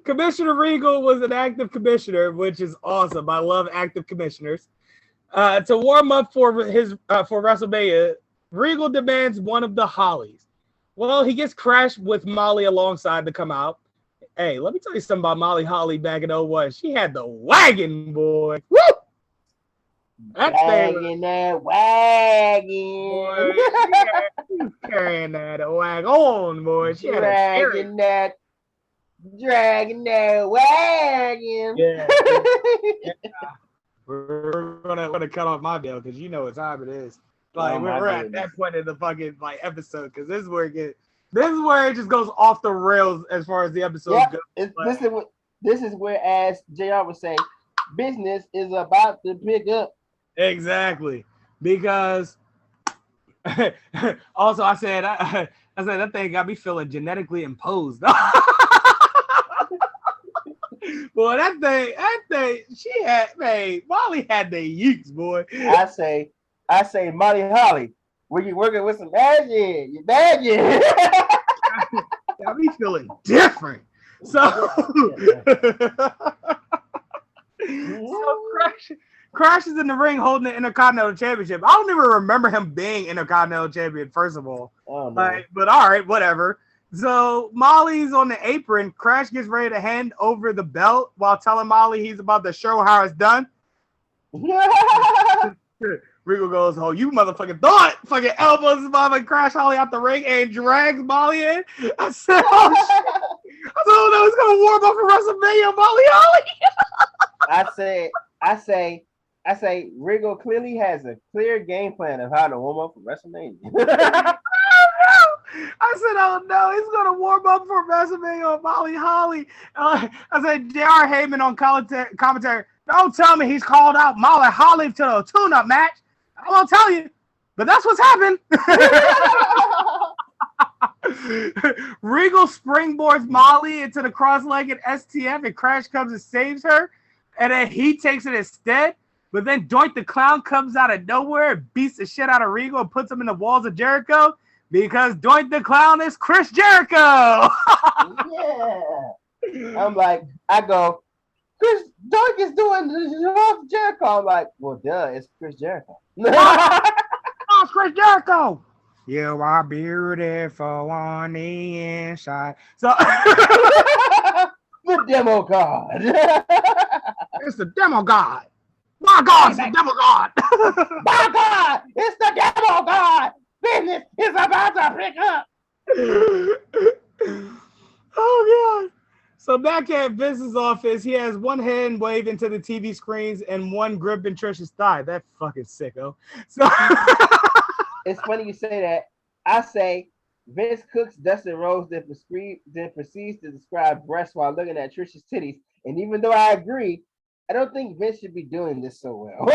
Commissioner Regal was an active commissioner, which is awesome. I love active commissioners. To warm up for WrestleMania, Regal demands one of the Hollies. Well, he gets crashed with Molly alongside to come out. Hey, let me tell you something about Molly Holly back in 01. She had the wagon, boy. Woo! That wagon. Boy, she was carrying that wagon on, boy. She had dragging that wagon. Yeah. We're gonna cut off my bell because you know what time it is. Like we're at that point in the fucking episode because this is where it just goes off the rails as far as the episode goes. This is where, as JR would say, business is about to pick up. Exactly, because also I said that thing got me feeling genetically imposed. Boy, that thing, Molly had the yeeks, boy. I say, Molly Holly, when you working with some magic, you magic. Got me feeling different. So Crash is in the ring holding the Intercontinental Championship. I don't even remember him being Intercontinental Champion, first of all. Oh, no. But all right, whatever. So Molly's on the apron. Crash gets ready to hand over the belt while telling Molly he's about to show how it's done. Regal goes, "Oh, you motherfucking thought!" Fucking elbows his mama and Crash Holly out the ring and drags Molly in. I said, "Oh shit!" I said, "Oh no, he's gonna warm up for WrestleMania, Molly Holly." I say, Regal clearly has a clear game plan of how to warm up for WrestleMania. I said, "Oh no, he's gonna warm up for WrestleMania, Molly Holly." I said, J.R. Heyman on commentary. Don't tell me he's called out Molly Holly to a tune-up match. I won't tell you, but that's what's happened. Regal springboards Molly into the cross-legged STF, and Crash comes and saves her, and then he takes it instead. But then Doink the Clown comes out of nowhere and beats the shit out of Regal and puts him in the walls of Jericho because Doink the Clown is Chris Jericho. Yeah. I go, Chris Doink is doing the Jericho. I'm like, well, duh, it's Chris Jericho. Oh, it's Chris Jericho. You are beautiful on the inside. So the demo god. It's the demo god. My God, it's the demo god. My God, it's the demo god. Business is about to pick up. Oh God. So back at Vince's office, he has one hand waving into the TV screens and one gripping Trish's thigh. That fucking sicko. So it's funny you say that. I say Vince cooks Dustin Rhodes, then proceeds to describe breasts while looking at Trish's titties. And even though I agree, I don't think Vince should be doing this so well.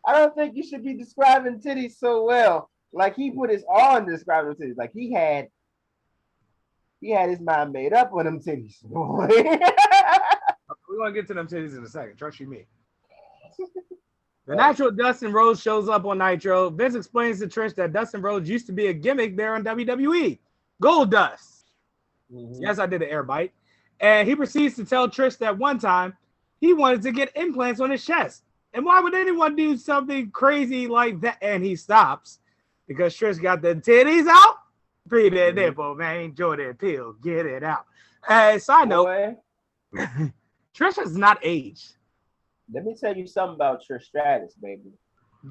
I don't think you should be describing titties so well. Like he put his all in describing titties. Like he had He had his mind made up on them titties, boy. We're gonna get to them titties in a second. Trust you me. The natural Dustin Rhodes shows up on Nitro. Vince explains to Trish that Dustin Rhodes used to be a gimmick there on WWE. Gold Dust. Mm-hmm. Yes, I did an air bite. And he proceeds to tell Trish that one time he wanted to get implants on his chest. And why would anyone do something crazy like that? And he stops because Trish got the titties out. Pretty bad nipple, man. Enjoy that pill. Get it out. Side note, Trish has not aged. Let me tell you something about Trish Stratus, baby.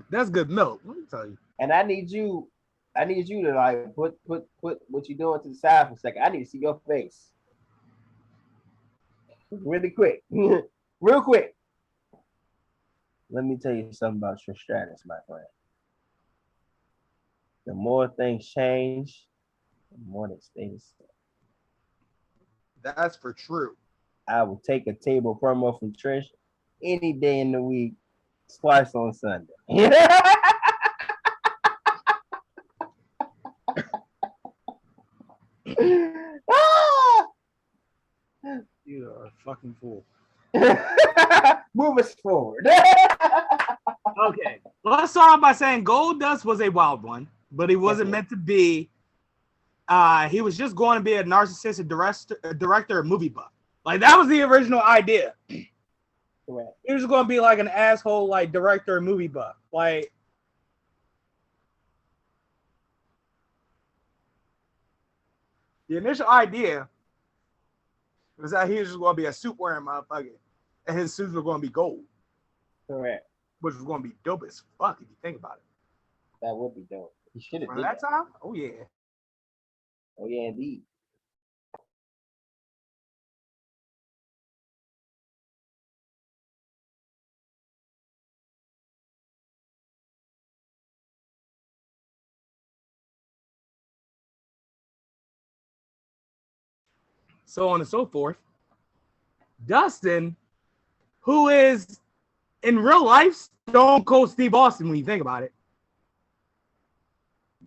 That's good milk. Let me tell you. And I need you to like put what you're doing to the side for a second. I need to see your face. Really quick. Real quick. Let me tell you something about Trish Stratus, my friend. The more things change, the more they stay the same. That's for true. I will take a table promo from Trish any day in the week, twice on Sunday. You are a fucking fool. Move us forward. Okay. Let's start off by saying Goldust was a wild one, but he wasn't meant to be. He was just going to be a narcissistic director of movie buff. Like, that was the original idea. Correct. He was going to be like an asshole, like, director of movie buff. Like, the initial idea was that he was just going to be a suit wearing motherfucker, and his suits were going to be gold. Correct. Which was going to be dope as fuck if you think about it. That would be dope. He should have did that time. Oh yeah. Oh yeah, indeed. So on and so forth. Dustin, who is in real life Stone Cold Steve Austin when you think about it.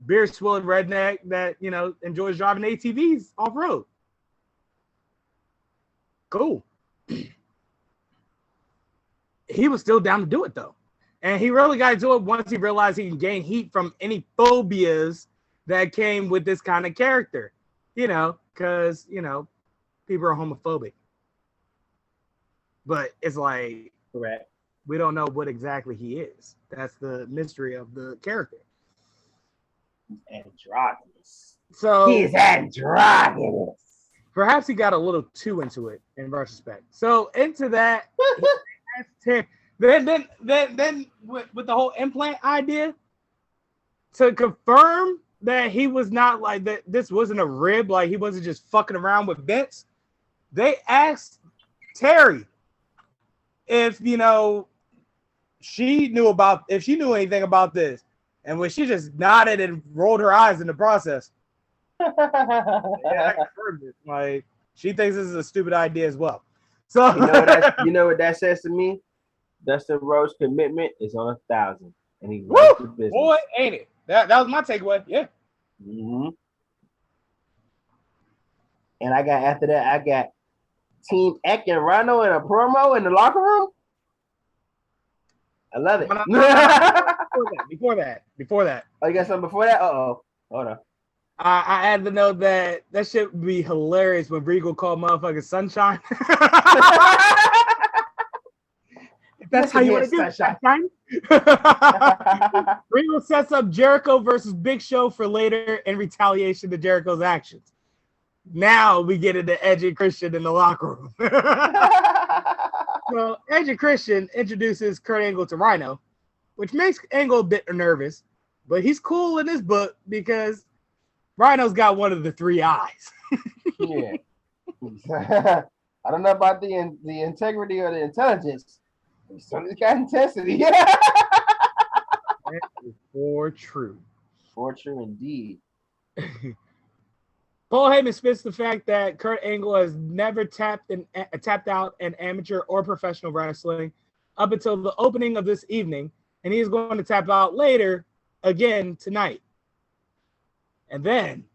Beer swilled redneck that, you know, enjoys driving ATVs off-road. Cool. He was still down to do it, though. And he really got to do it once he realized he can gain heat from any phobias that came with this kind of character. You know, because, you know, people are homophobic. But it's like, correct. We don't know what exactly he is. That's the mystery of the character. Androgynous. So he's androgynous. Perhaps he got a little too into it in retrospect. So into that, then with the whole implant idea, to confirm that he was not like that, this wasn't a rib, like he wasn't just fucking around with Vince. They asked Terry if, you know, she knew anything about this. And when she just nodded and rolled her eyes in the process, yeah, I confirmed it. Like, she thinks this is a stupid idea as well. So you know what that says to me? Dustin Rhodes' commitment is on 1,000, and he loves the business. Boy, ain't it? That was my takeaway. Yeah. Mm-hmm. And after that, I got Team Eck and Rhino in a promo in the locker room. I love it. Before that. Oh, you got something before that? Hold on. I had to know that shit would be hilarious when Regal called motherfucking Sunshine. If that's how you want to do it, Sunshine. Regal sets up Jericho versus Big Show for later in retaliation to Jericho's actions. Now we get into Edge and Christian in the locker room. So Edge and Christian introduces Kurt Angle to Rhino, which makes Angle a bit nervous, but he's cool in this book because Rhino's got one of the three eyes. Yeah. I don't know about the integrity or the intelligence. So he's got intensity. That is for true. For true indeed. Paul Heyman spits the fact that Kurt Angle has never tapped out in amateur or professional wrestling up until the opening of this evening, and he is going to tap out later again tonight. And then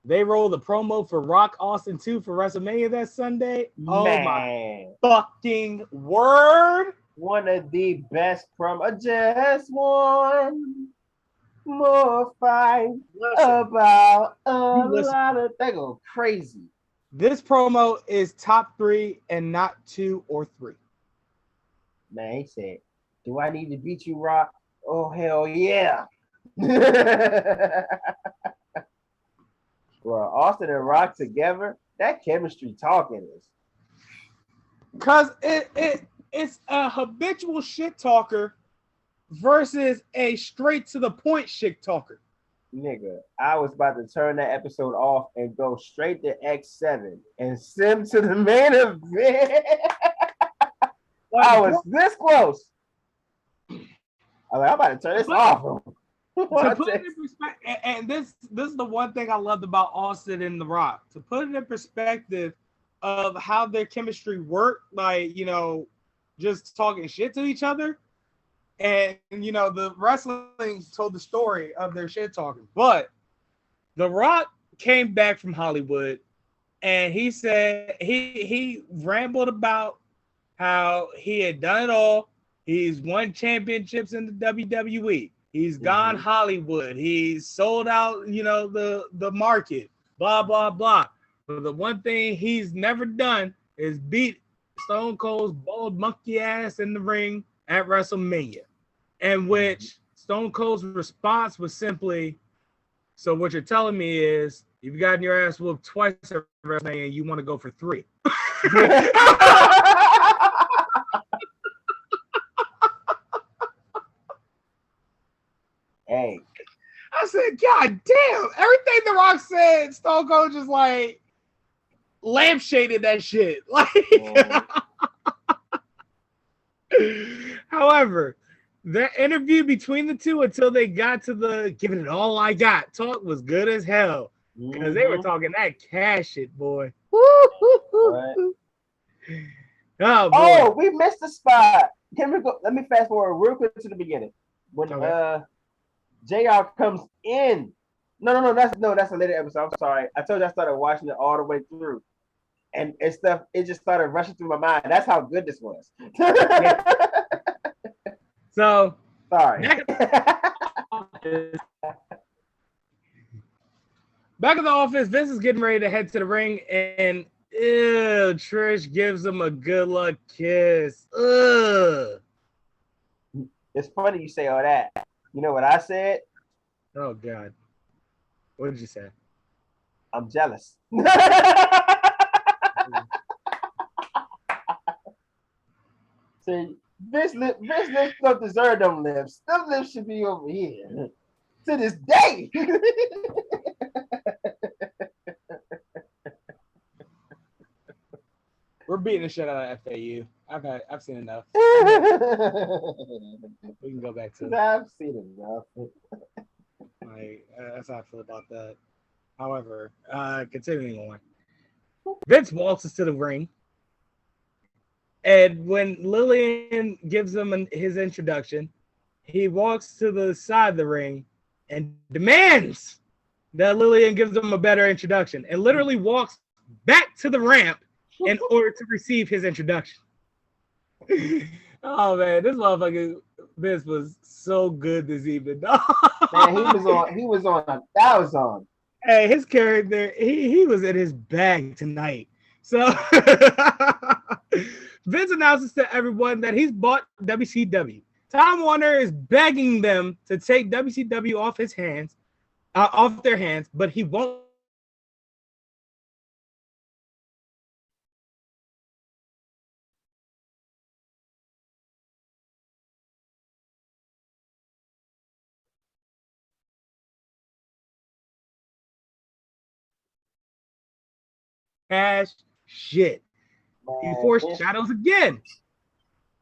They rolled the promo for Rock Austin 2 for WrestleMania that Sunday. Oh Man. my fucking word. One of the best promo. Just one more fight about a lot of. They go crazy. This promo is top 3 and not 2 or 3. Man, he said, "Do I need to beat you, Rock? Oh hell yeah!" Well, Austin and Rock together, that chemistry talking is. Cause it's a habitual shit talker versus a straight to the point shit talker. Nigga, I was about to turn that episode off and go straight to X-7 and sim to the main event. I was this close. I'm about to turn this off. To put it in perspective, and this is the one thing I loved about Austin and The Rock. To put it in perspective of how their chemistry worked, like, you know, just talking shit to each other. And, you know, the wrestling told the story of their shit talking. But The Rock came back from Hollywood and he said he rambled about how he had done it all. He's won championships in the WWE. He's gone Hollywood. He's sold out, you know, the market, blah, blah, blah. But the one thing he's never done is beat Stone Cold's bald monkey ass in the ring at WrestleMania. And which Stone Cold's response was simply, so what you're telling me is you've gotten your ass whooped twice at WrestleMania and you want to go for 3. Hey. I said, God damn, everything The Rock said, Stone Cold just like lampshaded that shit. Like, however, the interview between the two until they got to the giving it all I got talk was good as hell. Because they were talking that cash shit, boy. Oh, boy. We missed the spot. Can we go? Let me fast forward real quick to the beginning. When JR comes in. No, that's a later episode. I'm sorry. I told you I started watching it all the way through. And stuff, it just started rushing through my mind. That's how good this was. So sorry. Back in the office, Vince is getting ready to head to the ring, and Trish gives him a good luck kiss. It's funny you say all that. You know what I said? Oh God. What did you say? I'm jealous. See, Vince lips don't deserve them lips. Them lips should be over here. To this day. We're beating the shit out of FAU. I've seen enough. We can go back to I've seen enough. Like, that's how I feel about that. However, continuing on. Vince waltzes to the ring. And when Lillian gives him his introduction, he walks to the side of the ring and demands that Lillian gives him a better introduction and literally walks back to the ramp in order to receive his introduction. Oh man, this motherfucker Vince was so good this evening. Man, he was on 1,000. Hey, his character, he was in his bag tonight. So Vince announces to everyone that he's bought WCW. Tom Warner is begging them to take WCW off their hands, but he won't. Cash shit. He foreshadows again.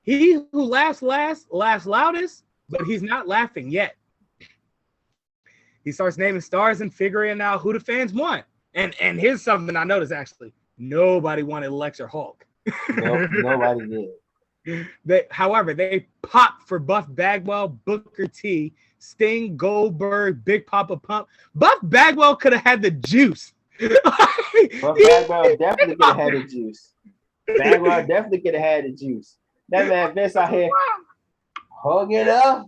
He who laughs last, laughs loudest, but he's not laughing yet. He starts naming stars and figuring out who the fans want. And here's something I noticed actually. Nobody wanted Lex or Hulk. Nope, nobody did. However, they popped for Buff Bagwell, Booker T, Sting, Goldberg, Big Papa Pump. Buff Bagwell could have had the juice But Bagwell definitely could have had the juice. Bagwell definitely could have had the juice. That man Vince out here hugging up.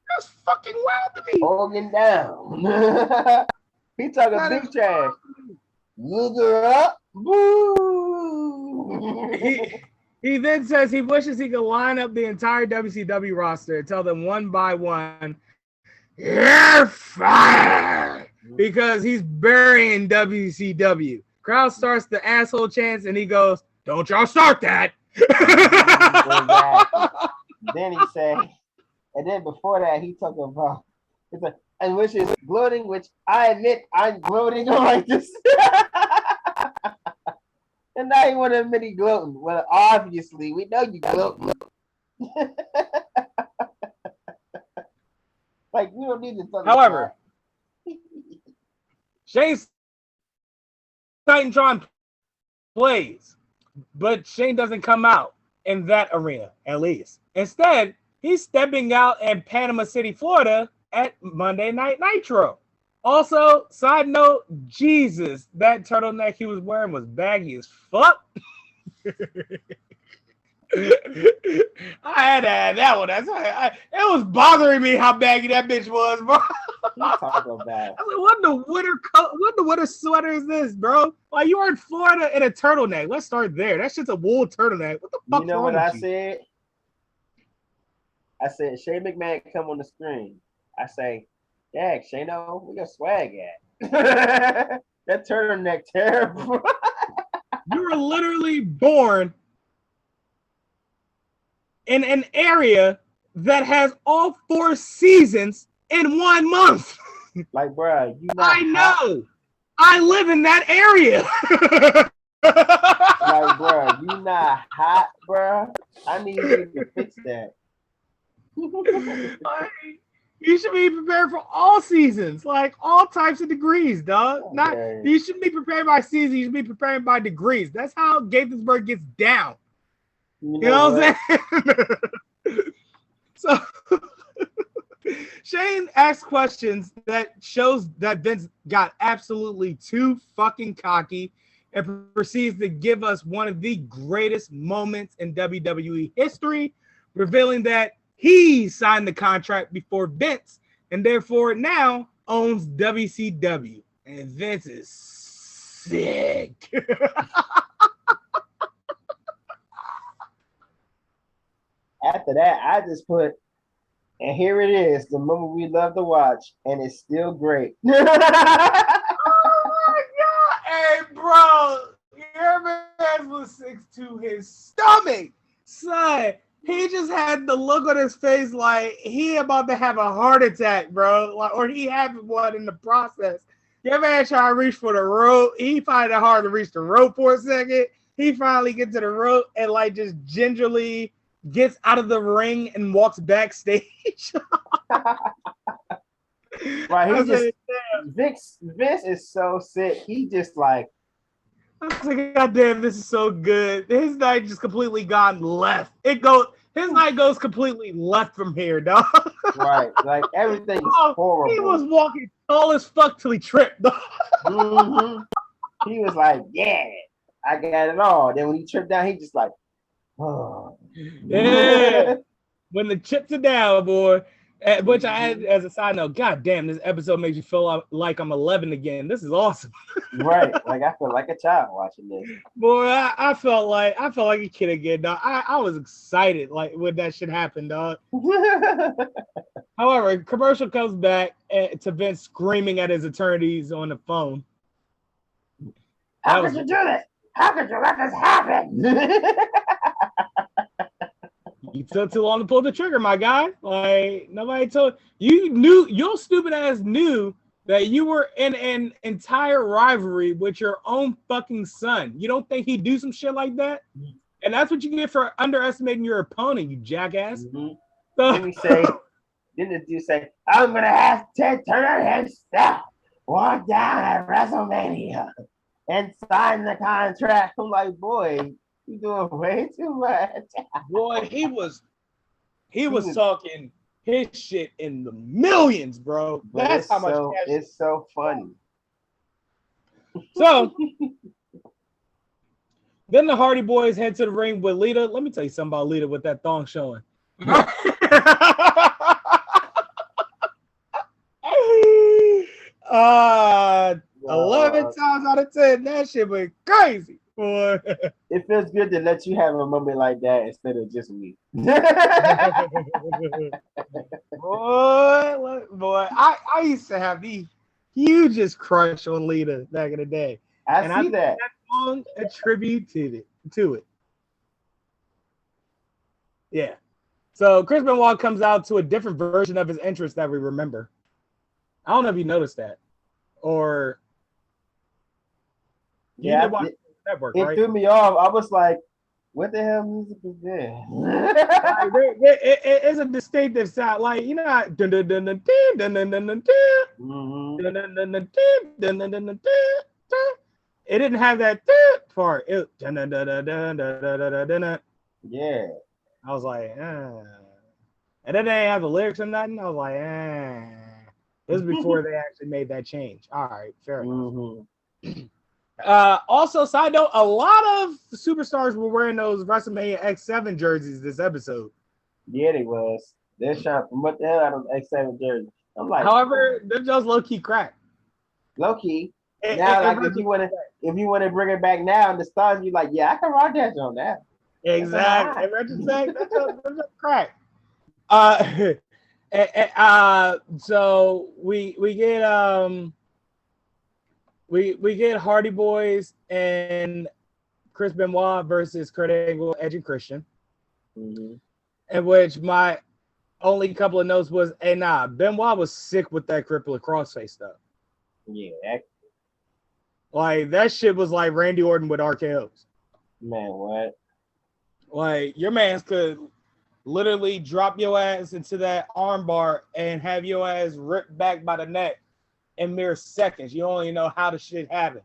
That's fucking wild to me. Holding down. He talking big trash. Look her up. Boo. He then says he wishes he could line up the entire WCW roster and tell them one by one, you're fired, because he's burying WCW. Crowd starts the asshole chants and he goes, don't y'all start that. Then he said, and then before that, he talked about, it's like, and which is gloating, which I admit I'm gloating like this. And now he want to admit he gloating. Well, obviously, we know you gloating. Like, we don't need to talk. However, Shane's Titantron plays, but Shane doesn't come out in that arena, at least. Instead, he's stepping out in Panama City, Florida at Monday Night Nitro. Also, side note, Jesus, that turtleneck he was wearing was baggy as fuck. I had to add that one. That's it was bothering me how baggy that bitch was, bro. Talk about. I was like, what the winter sweater is this, bro? Like, you were in Florida in a turtleneck. Let's start there. That shit's a wool turtleneck. What the fuck? You know what I said? I said, Shane McMahon come on the screen. I say, yeah, Shano, where your swag at? That turtleneck terrible. You were literally born in an area that has all 4 seasons in 1 month. Like, bro, you not I know. I live in that area. Like, bro, you not hot, bro. I need you to fix that. You should be prepared for all seasons, like all types of degrees, dog. Okay. You shouldn't be prepared by season. You should be prepared by degrees. That's how Gaithersburg gets down. You know what I'm saying? So Shane asks questions that shows that Vince got absolutely too fucking cocky and proceeds to give us one of the greatest moments in WWE history, revealing that he signed the contract before Vince and therefore now owns WCW. And Vince is sick. After that, I just put, and here it is, the moment we love to watch, and it's still great. Oh my God. Hey, bro, your man was 6 to his stomach. Son, he just had the look on his face like he about to have a heart attack, bro. Like, or he had one in the process. Your man trying to reach for the rope. He find it hard to reach the rope for a second. He finally gets to the rope and like just gingerly gets out of the ring and walks backstage. Right, he just Vince is so sick. He just like, I was like, God damn, this is so good. His night just completely gone left. His night goes completely left from here, dog. Right, like everything is horrible. He was walking tall as fuck till he tripped, dog. Mm-hmm. He was like, yeah, I got it all. Then when he tripped down, he just like, oh. Yeah. When the chips are down, boy. Which I had as a side note, God damn, this episode makes you feel like I'm 11 again. This is awesome. Right, like I feel like a child watching this. Boy, I felt like a kid again, dog. I was excited like when that shit happened, dog. However, commercial comes back to Vince screaming at his attorneys on the phone. How could you do this? How could you let this happen? You took too long to pull the trigger, my guy. Like, nobody told you. Your stupid ass knew that you were in an entire rivalry with your own fucking son. You don't think he'd do some shit like that? And that's what you get for underestimating your opponent, you jackass. Mm-hmm. So, didn't the dude say, I'm gonna have to turn himself, walk down at WrestleMania and sign the contract? I'm like, boy, you doing way too much. Boy, he was talking his shit in the millions, bro. But That's how much cash. It's so funny. So then the Hardy Boys head to the ring with Lita. Let me tell you something about Lita with that thong showing. 11 times out of 10, that shit went crazy. Boy. It feels good to let you have a moment like that instead of just me. boy, I used to have the hugest crush on Lita back in the day. I see that. That song attributed to it. Yeah. So Chris Benoit comes out to a different version of his entrance that we remember. I don't know if you noticed that. Or yeah, network, it right? threw me off. I was like, what the hell music is this? It's a distinctive sound, like you know, it didn't have that part. Yeah. I was like, and then they didn't have the lyrics or nothing. I was like, This is before they actually made that change. All right, fair enough. Also, side note, a lot of superstars were wearing those WrestleMania X-7 jerseys this episode. Yeah, they was. They're shot from what the hell out of X7 jerseys. I'm like, however, they're just low key crack. Low key. Now, like if you want to bring it back now in the stars, you're like, yeah, I can rock that on that. Exactly. In retrospect, that's just crack. So we get Hardy Boys and Chris Benoit versus Kurt Angle, Edge, and Christian. In which my only couple of notes was, Benoit was sick with that crippler crossface stuff. Yeah. Like that shit was like Randy Orton with RKOs. Man, what? Like your man's could literally drop your ass into that armbar and have your ass ripped back by the neck in mere seconds. You don't even know how the shit happened.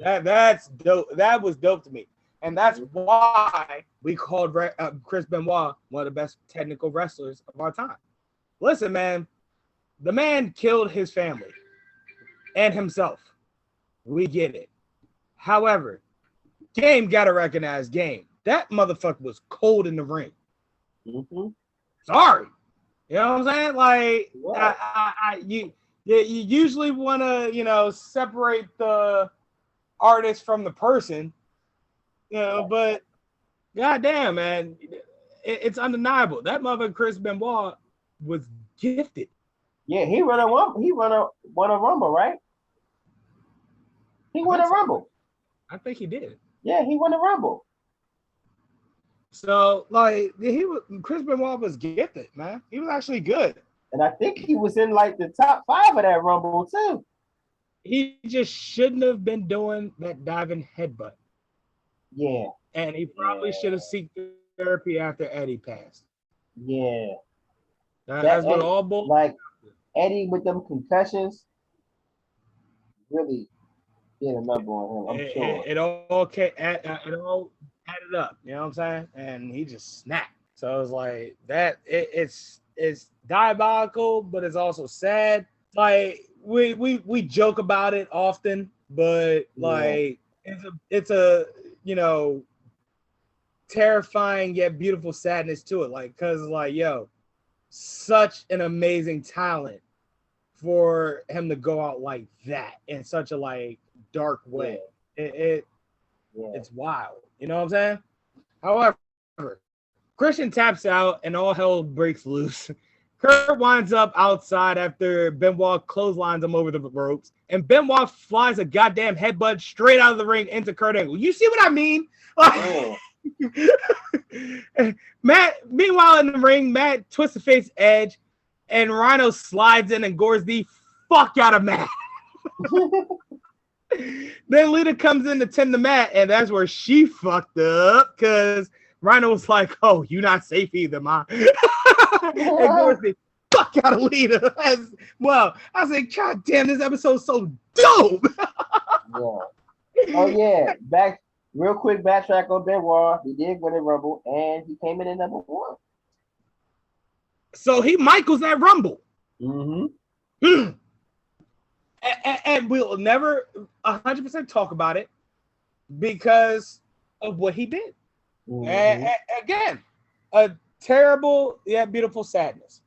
That's dope. That was dope to me. And that's why we called Chris Benoit one of the best technical wrestlers of our time. Listen, man, the man killed his family and himself. We get it. However, Game got to recognize Game. That motherfucker was cold in the ring. Sorry. You know what I'm saying? Like, you usually want to, separate the artist from the person, but goddamn, man, it's undeniable. That motherfucker Chris Benoit was gifted. Yeah, he won a Rumble, right? He won a Rumble. I think he did. Yeah, he won a Rumble. So, like, Chris Benoit was gifted, man. He was actually good. And I think he was in, like, the top 5 of that Rumble, too. He just shouldn't have been doing that diving headbutt. Yeah. And he probably should have sought therapy after Eddie passed. Yeah. That's what all bull. Like, Eddie with them concussions really did a number on him, I'm sure. It all added up, you know what I'm saying? And he just snapped. So it was like that. It's diabolical, but it's also sad. Like we joke about it often, but like it's a terrifying yet beautiful sadness to it. Like, cause like such an amazing talent for him to go out like that in such a like dark way. It's wild. You know what I'm saying? However, Christian taps out and all hell breaks loose. Kurt winds up outside after Benoit clotheslines him over the ropes, and Benoit flies a goddamn headbutt straight out of the ring into Kurt Angle. You see what I mean? Matt, meanwhile in the ring, Matt twists the face Edge, and Rhino slides in and gores the fuck out of Matt. Then Lita comes in to tend the mat, and that's where she fucked up because Rhino was like, "Oh, you not safe either, ma." And gores the fuck out of Lita. Well, I was like, "God damn, this episode's so dope." Oh yeah, real quick backtrack on Benoit. He did win a Rumble, and he came in at number 1. So he Michaels that Rumble. and we'll never 100% talk about it because of what he did. And again, a terrible yet beautiful sadness.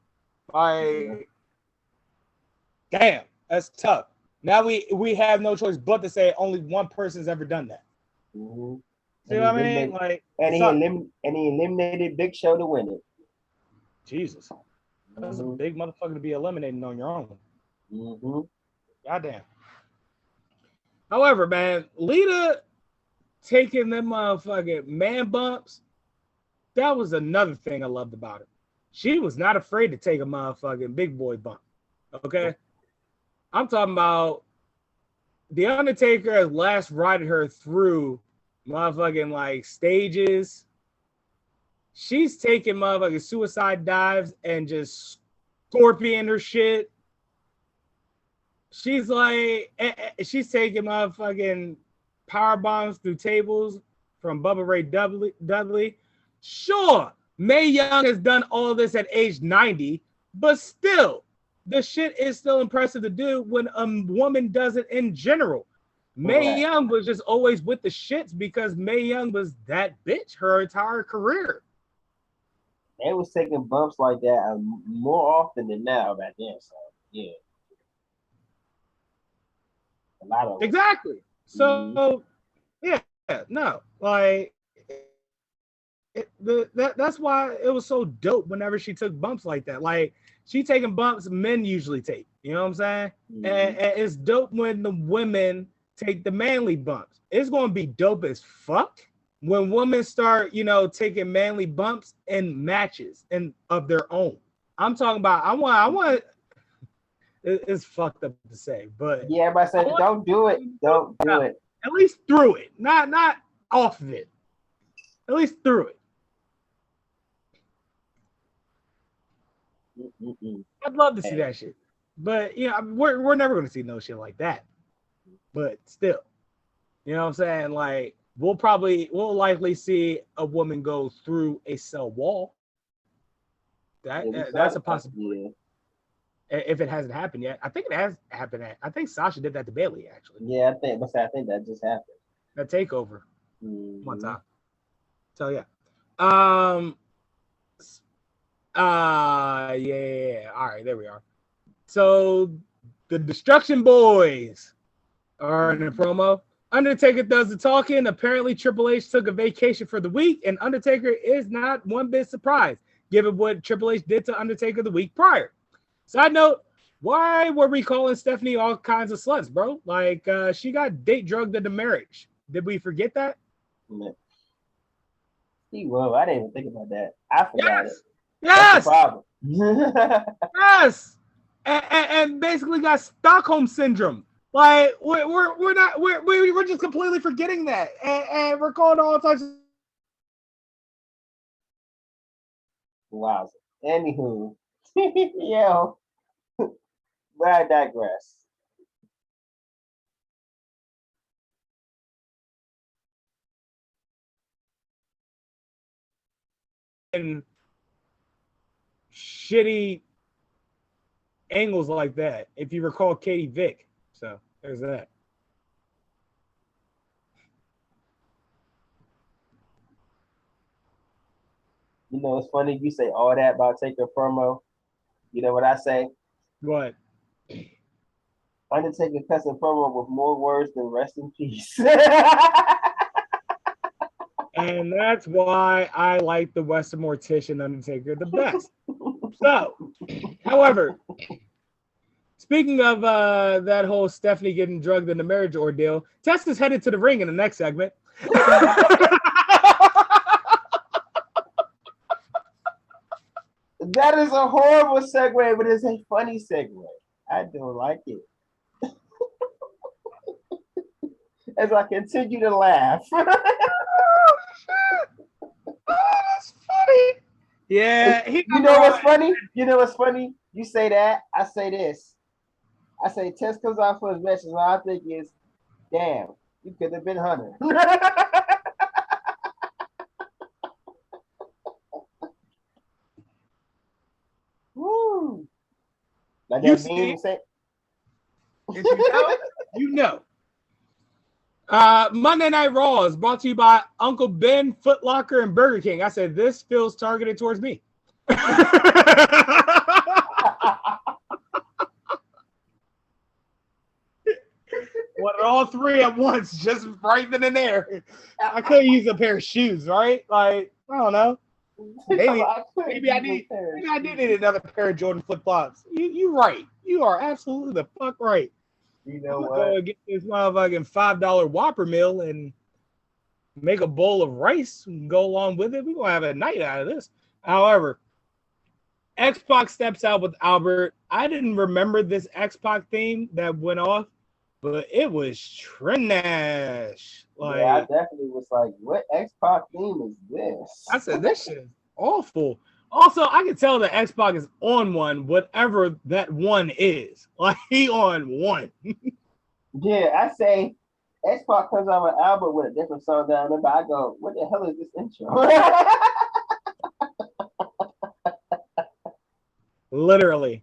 Like, damn, that's tough. Now we have no choice but to say only one person's ever done that. Mm-hmm. See what I mean? Like, and he eliminated Big Show to win it. Jesus, that's a big motherfucker to be eliminating on your own. Mm-hmm. Goddamn. However, man, Lita taking them motherfucking man bumps, that was another thing I loved about her. She was not afraid to take a motherfucking big boy bump. Okay? I'm talking about The Undertaker has last rided her through motherfucking like stages. She's taking motherfucking suicide dives and just scorpion her shit. She's like, she's taking motherfucking power bombs through tables from Bubba Ray Dudley. Sure, Mae Young has done all this at age 90, but still, the shit is still impressive to do when a woman does it in general. Mae Young was just always with the shits because Mae Young was that bitch her entire career. They was taking bumps like that more often than now back then. So yeah, a lot of exactly. So yeah, no, like that's why it was so dope whenever she took bumps like that. Like she taking bumps men usually take. You know what I'm saying? And it's dope when the women take the manly bumps. It's gonna be dope as fuck when women start, taking manly bumps in matches and of their own. I'm talking about. I want. It's fucked up to say, but yeah, everybody said don't do it. Don't do it. At least through it, not off of it. At least through it. I'd love to see that shit, but we're never gonna see no shit like that. But still, you know what I'm saying? Like we'll likely see a woman go through a cell wall. That's a possibility. Yeah. If it hasn't happened yet, I think it has happened. I think Sasha did that to Bayley actually. Yeah, I think that just happened. That takeover one time. So yeah. Yeah. All right, there we are. So the Destruction Boys are in the promo. Undertaker does the talking. Apparently, Triple H took a vacation for the week, and Undertaker is not one bit surprised, given what Triple H did to Undertaker the week prior. Side note, why were we calling Stephanie all kinds of sluts, bro? Like, she got date drugged into marriage. Did we forget that? Well, I didn't even think about that. I forgot it. Yes. That's the problem. Yes. And basically got Stockholm syndrome. Like we're just completely forgetting that, and we're calling all types of. Wow. Anywho, yo, but I digress. And shitty angles like that, if you recall Katie Vick. So there's that. You know, it's funny you say all that about Taker promo. You know what I say? What? Undertaker cuts a promo with more words than rest in peace. And that's why I like the Western Mortician Undertaker the best. So, however, speaking of that whole Stephanie getting drugged in the marriage ordeal, Tess is headed to the ring in the next segment. That is a horrible segue, but it's a funny segue. I don't like it. As I continue to laugh. Oh, shit. Oh, that's funny. Yeah. You know what's funny? You say that, I say this. I say Tess comes out for his match, and all I think is, damn, you could have been Hunter. Woo. Like that meme say. If you know, you know. Monday Night Raw is brought to you by Uncle Ben, Foot Locker, and Burger King. I said this feels targeted towards me. Wanted all three at once, just right then and there. I could use a pair of shoes, right? Like, I don't know. Maybe I did need another pair of Jordan flip flops. You right. You are absolutely the fuck right. You know I'm what? gonna get this motherfucking $5 Whopper meal and make a bowl of rice and go along with it. We're gonna have a night out of this. However, X-Pac steps out with Albert. I didn't remember this X-Pac theme that went off, but it was trash. Like, yeah, I definitely was like, what X-Pac theme is this? I said, this shit is awful. Also, I can tell that X-Pac is on one, whatever that one is. Like, he on one. Yeah, I say X-Pac comes out with Albert with a different song that I remember. I go, what the hell is this intro? Literally.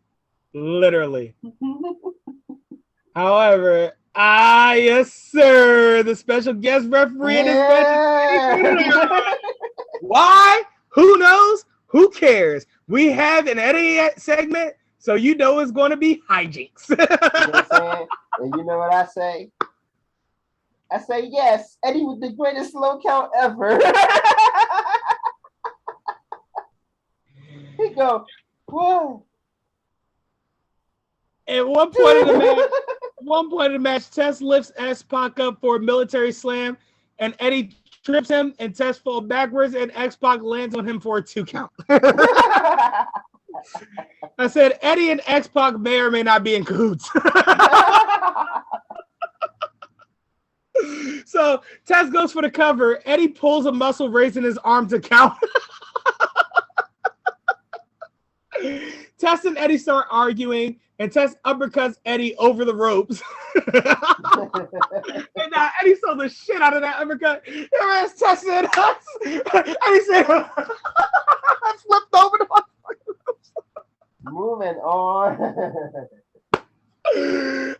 However, yes, sir. The special guest referee in this match. Why? Who knows? Who cares? We have an Eddie segment, so you know it's going to be hijinks. You know what I'm saying? And you know what I say? I say, yes, Eddie was the greatest slow count ever. He go, whoa. At one point in the match, Test lifts X-Pac up for a military slam, and Eddie trips him, and Test falls backwards, and X-Pac lands on him for a 2 count. I said Eddie and X-Pac may or may not be in cahoots. So Test goes for the cover. Eddie pulls a muscle, raising his arm to count. Test and Eddie start arguing, and Test uppercuts Eddie over the ropes. And now Eddie saw the shit out of that uppercut. There is Test and us. Eddie said, I flipped over the motherfucking ropes. Moving on. Oh,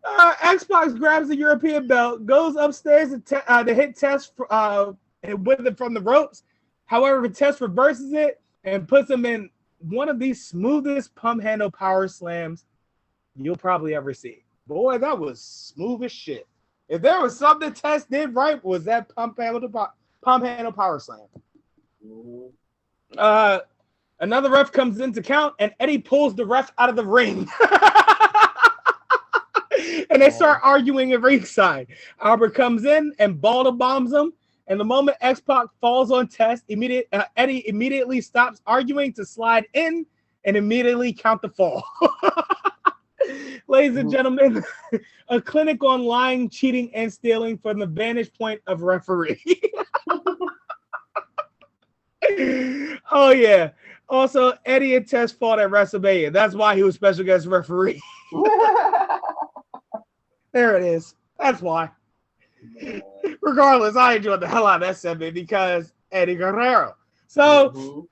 God. X-Pac grabs the European belt, goes upstairs to hit Test with it from the ropes. However, Test reverses it and puts him in one of the smoothest pump handle power slams you'll probably ever see. Boy, that was smooth as shit. If there was something Test did right, was that pump handle power slam. Mm-hmm. Another ref comes in to count, and Eddie pulls the ref out of the ring. And they start arguing at ringside. Albert comes in and ball bombs him. And the moment X-Pac falls on Test, Eddie immediately stops arguing to slide in and immediately count the fall. Ladies and gentlemen, a clinic on lying, cheating, and stealing from the vantage point of referee. Oh, yeah. Also, Eddie and Test fought at WrestleMania. That's why he was special guest referee. There it is. That's why. Regardless, I enjoyed the hell out of that segment because Eddie Guerrero. So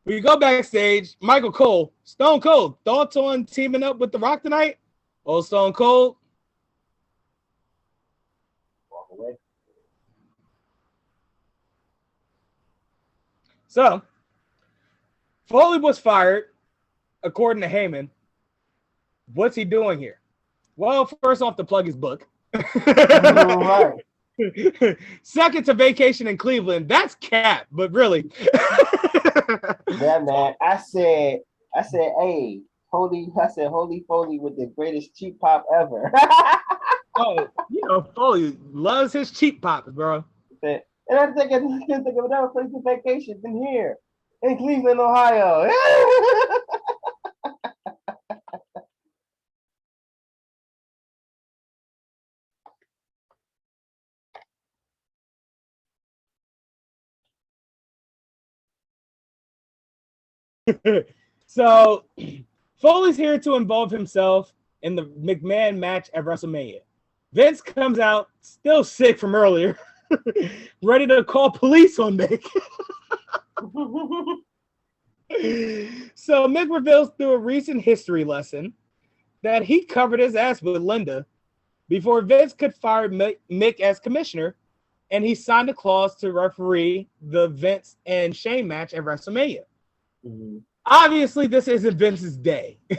we go backstage. Michael Cole, Stone Cold, thoughts on teaming up with The Rock tonight? Oh, Stone Cold. Walk away. So Foley was fired, according to Heyman. What's he doing here? Well, first off, to plug his book. Right. Second, to vacation in Cleveland. That's cap, but really. Yeah, man. I said, hey, holy Foley with the greatest cheap pop ever. Oh, Foley loves his cheap pops, bro. And I can't think of another place to vacation than here in Cleveland, Ohio. So Foley's here to involve himself in the McMahon match at WrestleMania. Vince comes out, still sick from earlier, ready to call police on Mick. So Mick reveals through a recent history lesson that he covered his ass with Linda before Vince could fire Mick as commissioner, and he signed a clause to referee the Vince and Shane match at WrestleMania. Mm-hmm. Obviously, this isn't Vince's day. Yeah,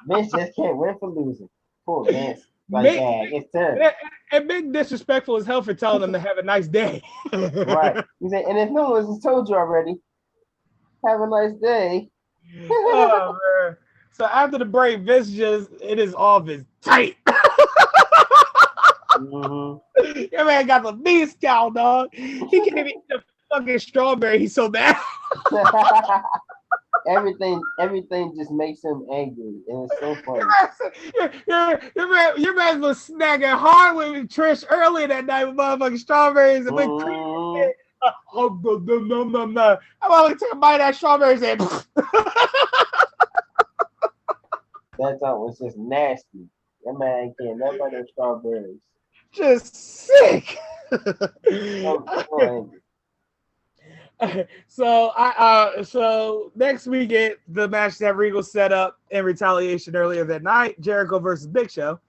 Vince just can't win for losing. Poor Vince. Like, it's terrible. And Mick disrespectful as hell for telling them to have a nice day. Right. He said, and if no one has told you already, have a nice day. Oh, man. So after the break, Vince it is off his tight. Mm-hmm. Your man got the beast cow, dog. He can't even eat the fucking strawberry. He's so mad. everything just makes him angry, and it's so funny. Your man was snacking hard with Trish earlier that night with motherfucking strawberries and whipped cream. I'm only took a bite of that strawberries and that thought was just nasty. That man ain't getting nothing but those strawberries. Just sick. So next we get the match that Regal set up in retaliation earlier that night, Jericho versus Big Show.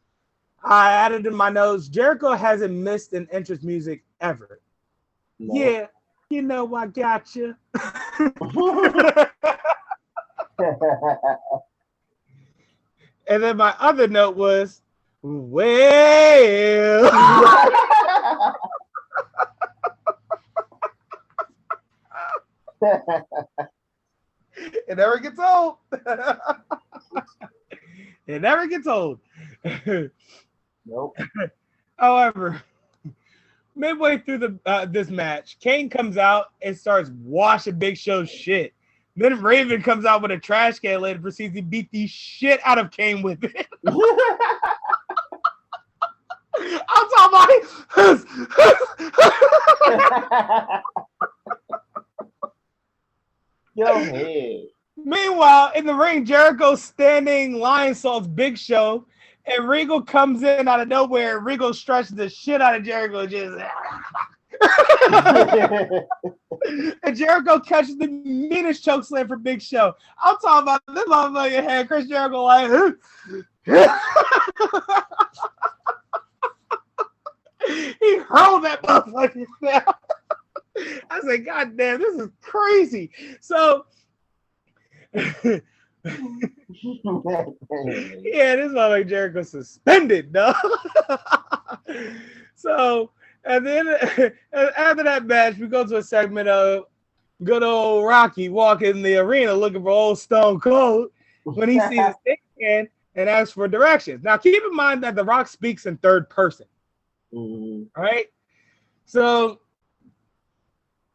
I added in my notes, Jericho hasn't missed an entrance music ever. No. Yeah, you know I got you. And then my other note was, well. It never gets old. It never gets old. Nope. However, midway through this match, Kane comes out and starts washing Big Show's shit. Then Raven comes out with a trash can lid and proceeds to beat the shit out of Kane with it. I'm talking about Yo, hey. Meanwhile, in the ring, Jericho's standing lion salts Big Show, and Regal comes in out of nowhere. Regal stretches the shit out of Jericho, just and Jericho catches the meanest choke slam for Big Show. I'm talking about this motherfucker had Chris Jericho like, he hurled that motherfucker down. I said, God damn, this is crazy. So, yeah, this motherfucker Jericho suspended, no. So, and then after that match, we go to a segment of good old Rocky walking in the arena looking for old Stone Cold when he sees a stand and asks for directions. Now, keep in mind that The Rock speaks in third person. Mm-hmm. Right? So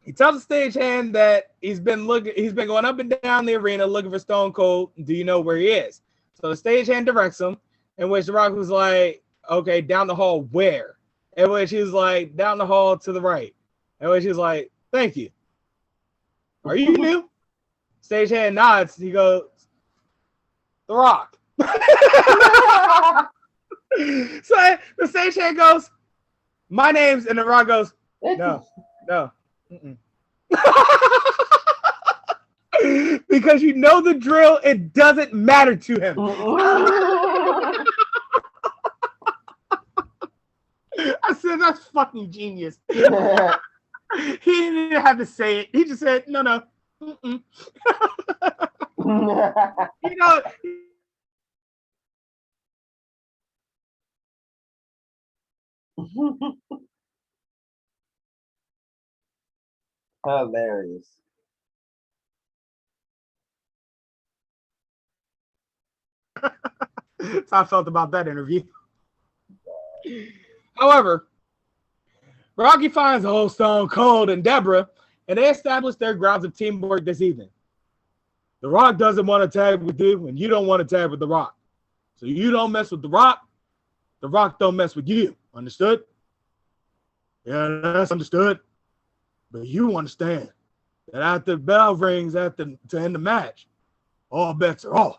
he tells the stagehand that he's been going up and down the arena looking for Stone Cold. Do you know where he is? So the stagehand directs him, in which The Rock was like, okay, down the hall where? In which he was like, down the hall to the right. In which he was like, thank you. Are you new? Stagehand nods. He goes, The Rock. So the stagehand goes, my name's, and The Rock goes, no. Because you know the drill, it doesn't matter to him. I said, that's fucking genius. He didn't have to say it. He just said, no. You know, hilarious. That's how I felt about that interview. However, Rocky finds old Stone Cold and Deborah, and they establish their grounds of teamwork this evening. The Rock doesn't want to tag with you, and you don't want to tag with The Rock. So you don't mess with The Rock don't mess with you. Understood? Yeah, that's understood. But you understand that after the bell rings to end the match, all bets are off.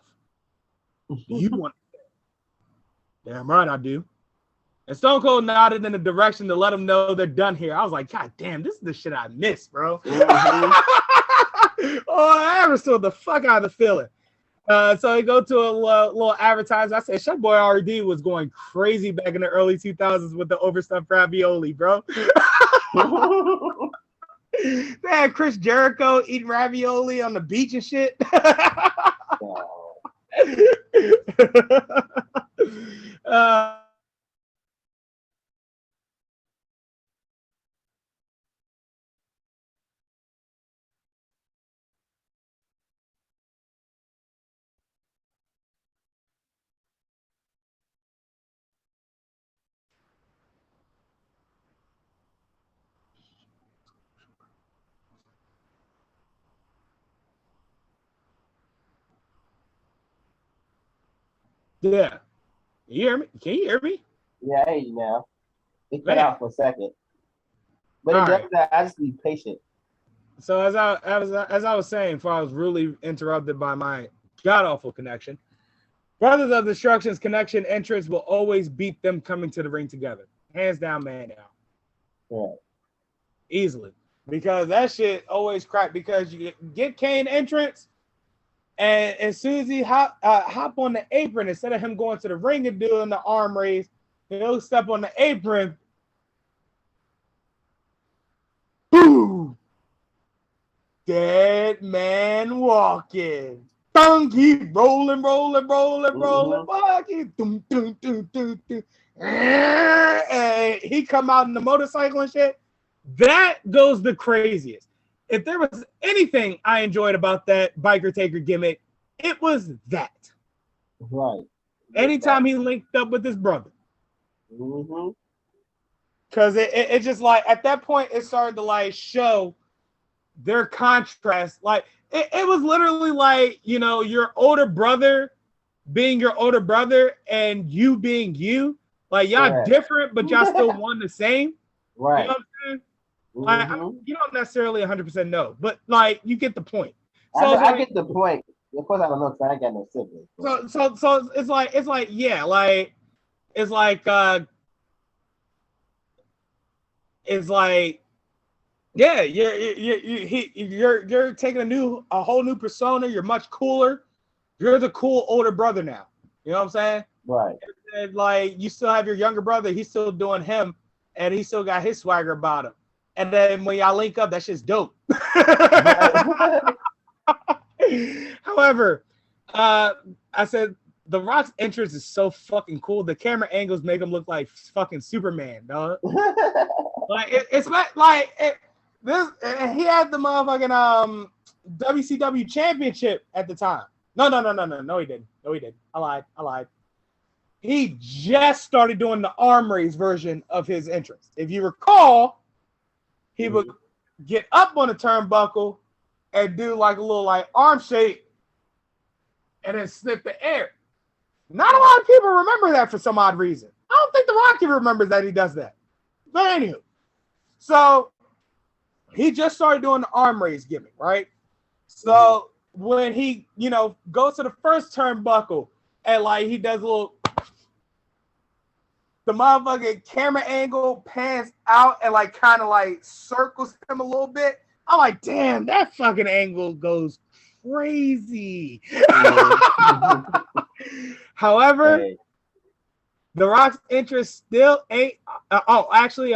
You want Damn right I do. And Stone Cold nodded in the direction to let them know they're done here. I was like, God damn, this is the shit I missed, bro. Mm-hmm. Oh, I understood the fuck out of the feeling. So he go to a little advertisement. I said, "Shut boy RD was going crazy back in the early 2000s with the overstuffed ravioli, bro." They had Chris Jericho eating ravioli on the beach and shit. uh, yeah. You hear me? Can you hear me? Yeah, I hear you now. It cut Man. out for a second. But All it right. does that. I just be patient. So as I was saying, before I was rudely interrupted by my god awful connection, Brothers of Destruction's connection entrance will always beat them coming to the ring together, hands down, man down, Yeah. easily, because that shit always crap. Because you get Kane entrance, and as soon as he hop on the apron, instead of him going to the ring and doing the arm raise, he'll step on the apron. Boom! Dead man walking. Keep rolling. Walking. And he come out in the motorcycle and shit. That goes the craziest. If there was anything I enjoyed about that biker taker gimmick, it was that. Right. Anytime he linked up with his brother. Mm-hmm. Because it just like, at that point, it started to like show their contrast. Like, it was literally like, you know, your older brother being your older brother and you being you. Like, y'all different, but y'all still one the same. Right. You know what I'm saying? Like, you don't necessarily 100% know, but like, you get the point. So I get the point. Of course, I don't know because I ain't got no siblings. So it's like yeah, like it's like yeah, you're taking a whole new persona. You're much cooler. You're the cool older brother now. You know what I'm saying? Right. And like, you still have your younger brother. He's still doing him, and he still got his swagger about him. And then when y'all link up, that shit's dope. However, I said The Rock's entrance is so fucking cool. The camera angles make him look like fucking Superman, dog. Like it's like this. He had the motherfucking WCW championship at the time. No, he didn't. I lied. He just started doing the arm raise version of his entrance. If you recall, he would get up on the turnbuckle and do like a little like arm shake and then sniff the air. Not a lot of people remember that for some odd reason. I don't think The Rock even remembers that he does that. But anywho, so he just started doing the arm raise gimmick, right? So when he, you know, goes to the first turnbuckle and like he does a little, the motherfucking camera angle pans out and like kind of like circles him a little bit. I'm like, damn, that fucking angle goes crazy. However, The Rock's interest still ain't. Actually,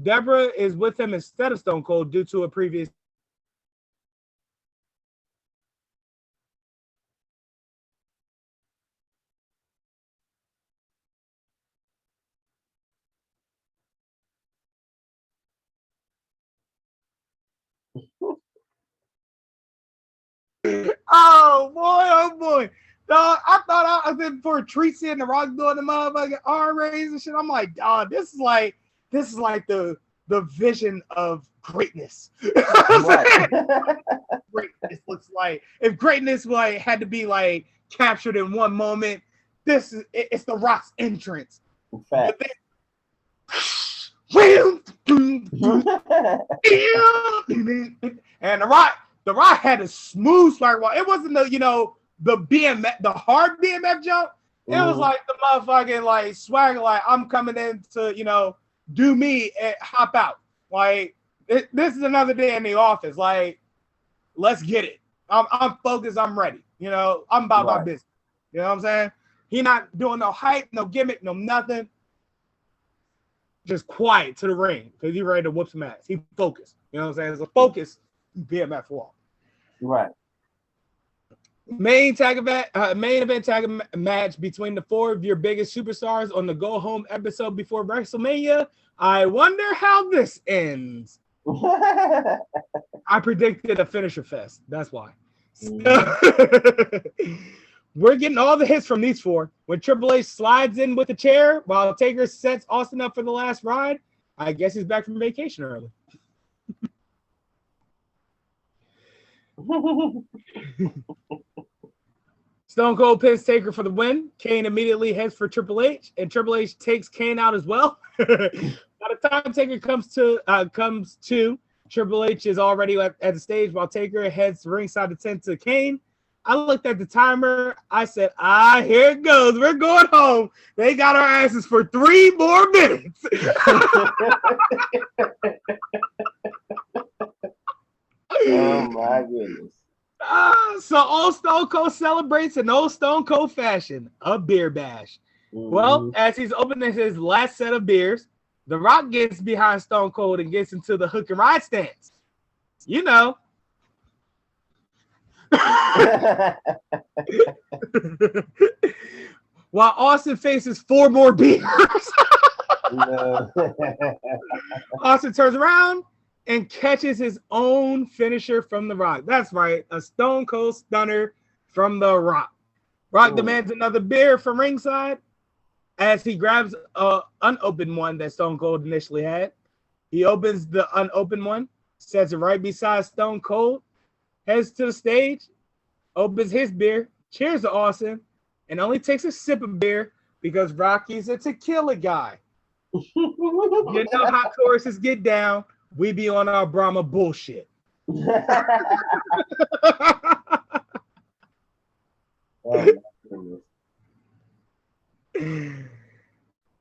Deborah is with him instead of Stone Cold due to a previous. Oh boy. Dog, I thought I was in for a treat seeing The Rock doing the motherfucking arm raise and shit. I'm like, dog, this is like the vision of greatness. Greatness looks like, if greatness like had to be like captured in one moment, it's The Rock's entrance. And The Rock had a smooth swagger. It wasn't the BMF, the hard BMF jump. It was like the motherfucking like swagger, like I'm coming in to do me and hop out. Like this is another day in the office. Like let's get it. I'm focused. I'm ready. You know, I'm about my business. You know what I'm saying? He not doing no hype, no gimmick, no nothing. Just quiet to the ring because he ready to whoop some ass. He focused. You know what I'm saying? It's a focus BMF walk. Right. Main event tag match between the four of your biggest superstars on the go home episode before WrestleMania. I wonder how this ends. I predicted a finisher fest. That's why. We're getting all the hits from these four. When Triple H slides in with the chair while Taker sets Austin up for the last ride, I guess he's back from vacation early. Stone Cold pins Taker for the win. Kane immediately heads for Triple H, and Triple H takes Kane out as well. By the time Taker comes to, Triple H is already at the stage while Taker heads ringside to tend to Kane. I looked at the timer. I said, here it goes. We're going home. They got our asses for 3 more minutes. Oh, my goodness. So old Stone Cold celebrates in old Stone Cold fashion, a beer bash. Mm-hmm. Well, as he's opening his last set of beers, The Rock gets behind Stone Cold and gets into the hook and ride stance. You know. While Austin faces 4 more beers. Austin turns around and catches his own finisher from The Rock. That's right, a Stone Cold stunner from The Rock. Rock demands another beer from ringside as he grabs an unopened one that Stone Cold initially had. He opens the unopened one, sets it right beside Stone Cold, heads to the stage, opens his beer, cheers to Austin, and only takes a sip of beer because Rocky's a tequila guy. You know how choruses get down. We be on our Brahma bullshit.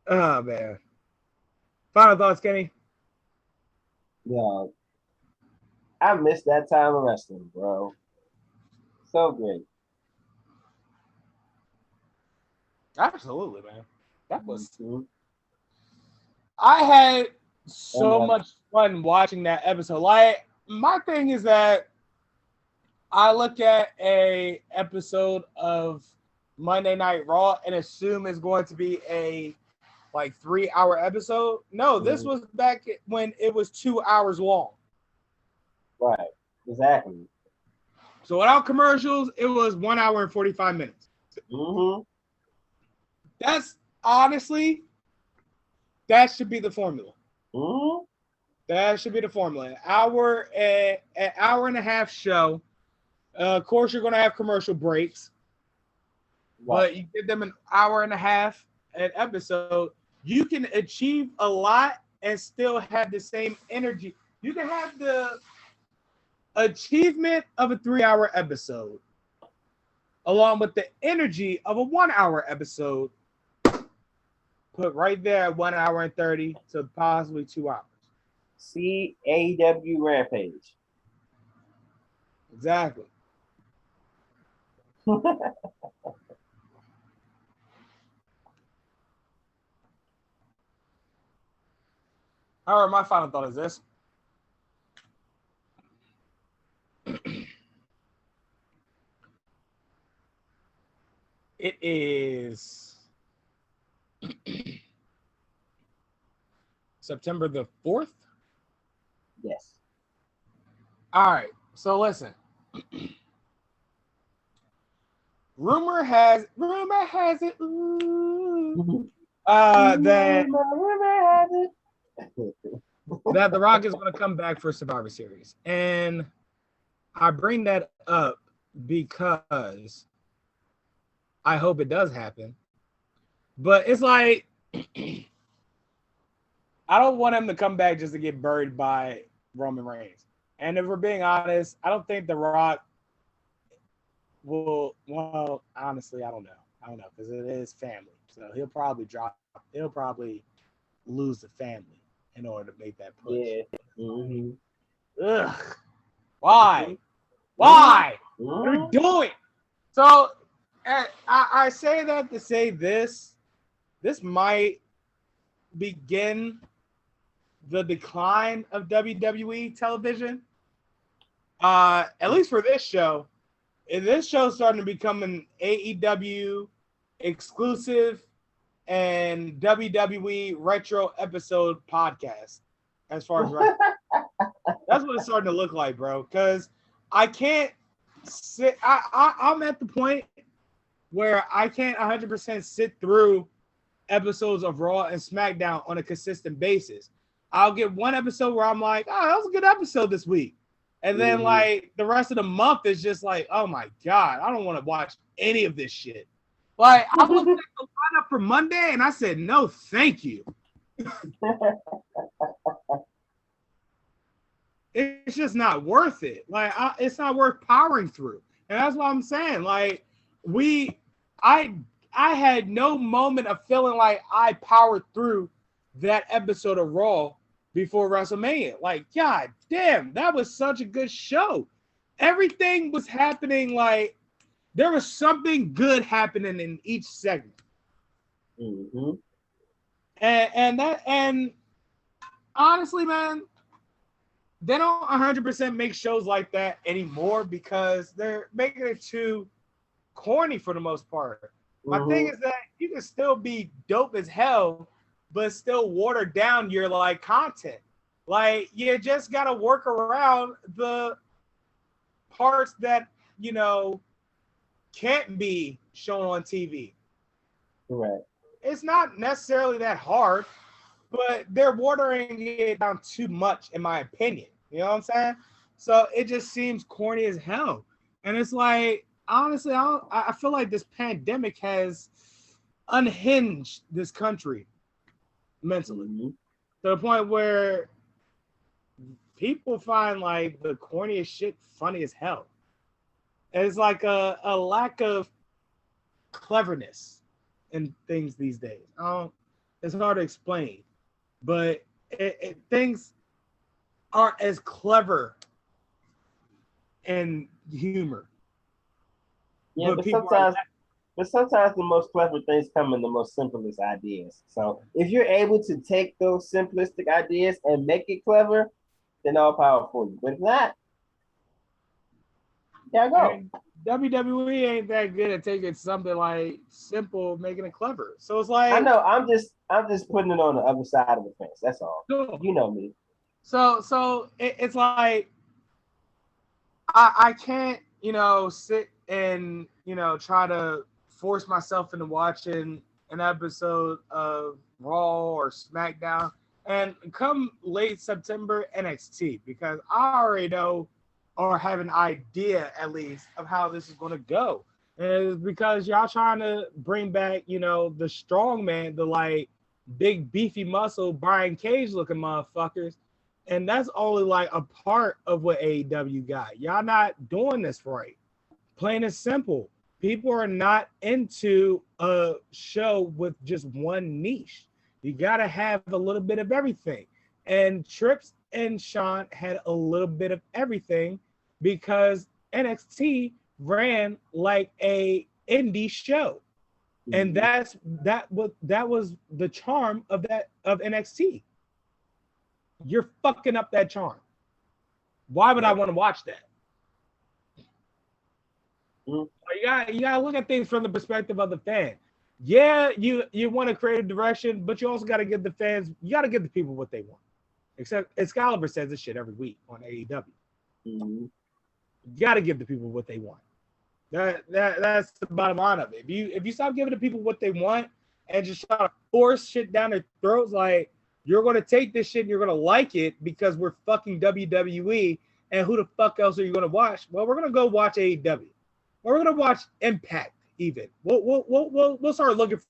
Oh, man. Final thoughts, Kenny? Yeah. I missed that time of wrestling, bro. So great. Absolutely, man. That was... I had so much fun watching that episode. Like, my thing is that I look at a episode of Monday Night Raw and assume it's going to be a 3-hour episode. No, this was back when it was 2 hours long. Right. Exactly. So without commercials, it was 1 hour and 45 minutes. Mm-hmm. That's honestly, that should be the formula. Mm-hmm. That should be the formula. An hour and a half show. Of course, you're going to have commercial breaks, but you give them an hour and a half an episode. You can achieve a lot and still have the same energy. You can have the achievement of a 3-hour episode along with the energy of a 1-hour episode put right there at 1 hour and 30 to possibly 2 hours. See AEW Rampage. Exactly. All right, my final thought is this. It is September the 4th? Yes. All right, so listen. Rumor has it that The Rock is going to come back for Survivor Series. And I bring that up because I hope it does happen. But it's like, I don't want him to come back just to get buried by Roman Reigns. And if we're being honest, I don't think The Rock will, well, honestly, I don't know. Because it is family. So he'll probably lose the family in order to make that push. Yeah. Mm-hmm. Ugh. Why? Why? What are we doing? So I say that to say this might begin the decline of WWE television. At least for this show. And this show's starting to become an AEW exclusive and WWE retro episode podcast. As far as that's what it's starting to look like, bro. Because I can't sit. I'm at the point where I can't 100% sit through episodes of Raw and SmackDown on a consistent basis. I'll get one episode where I'm like, oh, that was a good episode this week. And then like the rest of the month is just like, oh my God, I don't want to watch any of this shit. Like I looked at the lineup for Monday and I said, no, thank you. It's just not worth it. Like it's not worth powering through. And that's what I'm saying. Like I had no moment of feeling like I powered through that episode of Raw before WrestleMania. Like, God damn, that was such a good show. Everything was happening. Like there was something good happening in each segment. Mm-hmm. And honestly, man, they don't 100% make shows like that anymore because they're making it too corny for the most part. My thing is that you can still be dope as hell, but still water down your like content. Like you just gotta work around the parts that you know can't be shown on TV. Right. It's not necessarily that hard, but they're watering it down too much, in my opinion. You know what I'm saying? So it just seems corny as hell. And it's like, honestly, I feel like this pandemic has unhinged this country mentally to the point where people find like the corniest shit funny as hell. And it's like a lack of cleverness in things these days. It's hard to explain, but things aren't as clever in humor. Yeah, but sometimes the most clever things come in the most simplest ideas. So if you're able to take those simplistic ideas and make it clever, then all power for you. But if not, yeah, go. And WWE ain't that good at taking something like simple, making it clever. So it's like I know. I'm just putting it on the other side of the fence. That's all. No. You know me. So it's like I can't sit and try to force myself into watching an episode of Raw or SmackDown and come late September NXT because I already know or have an idea at least of how this is going to go. And it's because y'all trying to bring back the strong man, the like big beefy muscle Brian Cage looking motherfuckers. And that's only like a part of what AEW got. Y'all not doing this right. Plain and simple. People are not into a show with just one niche. You got to have a little bit of everything. And Trips and Sean had a little bit of everything because NXT ran like a indie show. And that was the charm of NXT. You're fucking up that charm. Why would I want to watch that? You gotta look at things from the perspective of the fan. Yeah, you want to create a direction, but you also got to give the fans, you got to give the people what they want. Except Excalibur says this shit every week on AEW. You got to give the people what they want. That's the bottom line of it. If you stop giving the people what they want and just try to force shit down their throats, like you're going to take this shit and you're going to like it because we're fucking WWE, and who the fuck else are you going to watch? Well, we're going to go watch AEW. Or we're going to watch Impact even. We'll start looking for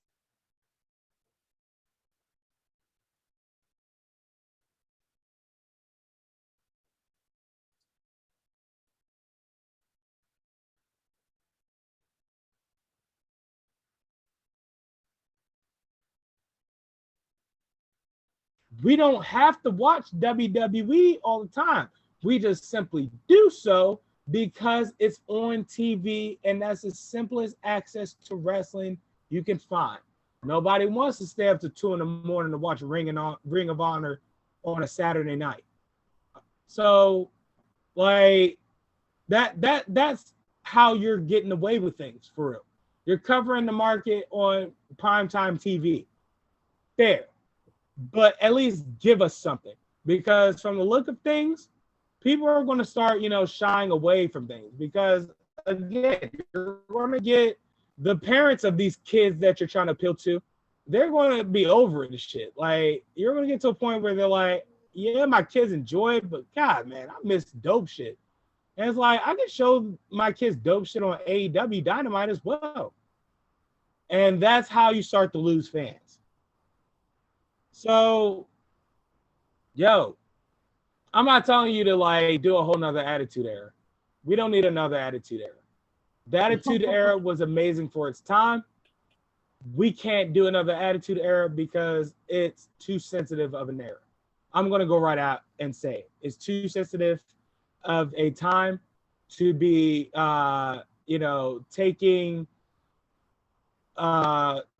we don't have to watch WWE all the time. We just simply do so because it's on TV and that's the simplest access to wrestling you can find. Nobody wants to stay up to 2 in the morning to watch Ring of Honor on a Saturday night. So, like that's how you're getting away with things for real. You're covering the market on primetime TV. Fair. But at least give us something. Because from the look of things, people are going to start, shying away from things. Because, again, you're going to get the parents of these kids that you're trying to appeal to, they're going to be over it and shit. Like, you're going to get to a point where they're like, yeah, my kids enjoy it, but God, man, I miss dope shit. And it's like, I can show my kids dope shit on AEW Dynamite as well. And that's how you start to lose fans. So, yo, I'm not telling you to, like, do a whole nother Attitude Era. We don't need another Attitude Era. The Attitude Era was amazing for its time. We can't do another Attitude Era because it's too sensitive of an era. I'm going to go right out and say it. It's too sensitive of a time to be, taking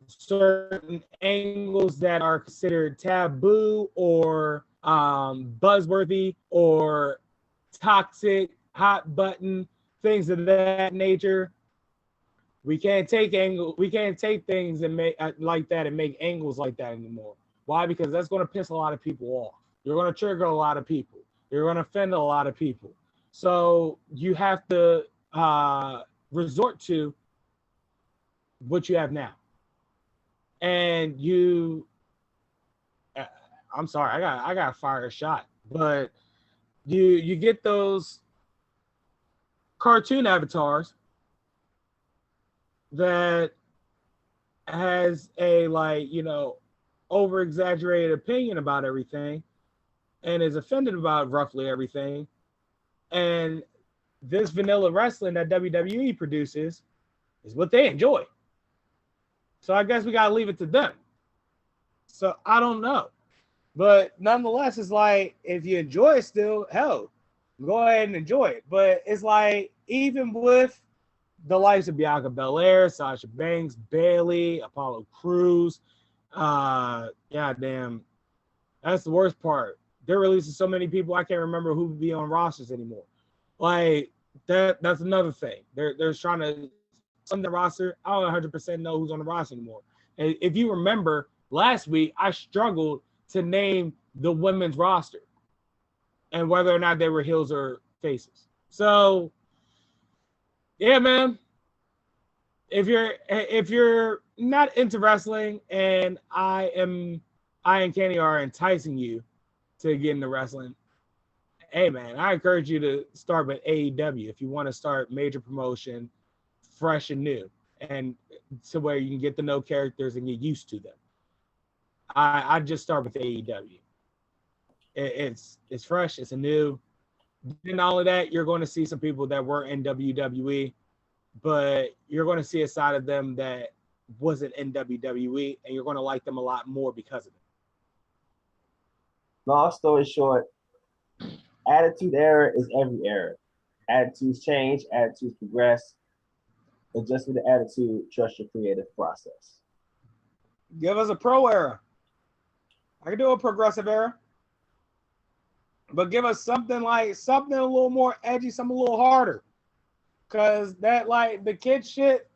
certain angles that are considered taboo or buzzworthy or toxic, hot button, things of that nature. We can't take things and make like that and make angles like that anymore. Why? Because that's going to piss a lot of people off. You're going to trigger a lot of people. You're going to offend a lot of people. So you have to resort to what you have now. And I'm sorry, I got to fire a shot, but you get those cartoon avatars that has a over exaggerated opinion about everything and is offended about roughly everything. And this vanilla wrestling that WWE produces is what they enjoy. So I guess we got to leave it to them. So I don't know. But nonetheless, it's like, if you enjoy it still, hell, go ahead and enjoy it. But it's like, even with the likes of Bianca Belair, Sasha Banks, Bayley, Apollo Crews, goddamn, that's the worst part. They're releasing so many people, I can't remember who would be on rosters anymore. Like, that's another thing. They're trying to on the roster. I don't 100% know who's on the roster anymore. And if you remember last week, I struggled to name the women's roster and whether or not they were heels or faces. So, yeah, man. If you're not into wrestling and I and Kenny are enticing you to get into wrestling, hey, man, I encourage you to start with AEW if you want to start major promotion, fresh and new, and to where you can get to know characters and get used to them. I just start with AEW. It's fresh, it's a new. And all of that, you're going to see some people that were in WWE, but you're going to see a side of them that wasn't in WWE, and you're going to like them a lot more because of it. Long story short, Attitude Era is every era. Attitudes change, attitudes progress. Adjust with the attitude, trust your creative process. Give us a pro era. I can do a progressive era. But give us something a little more edgy, something a little harder. Because that, the kid shit,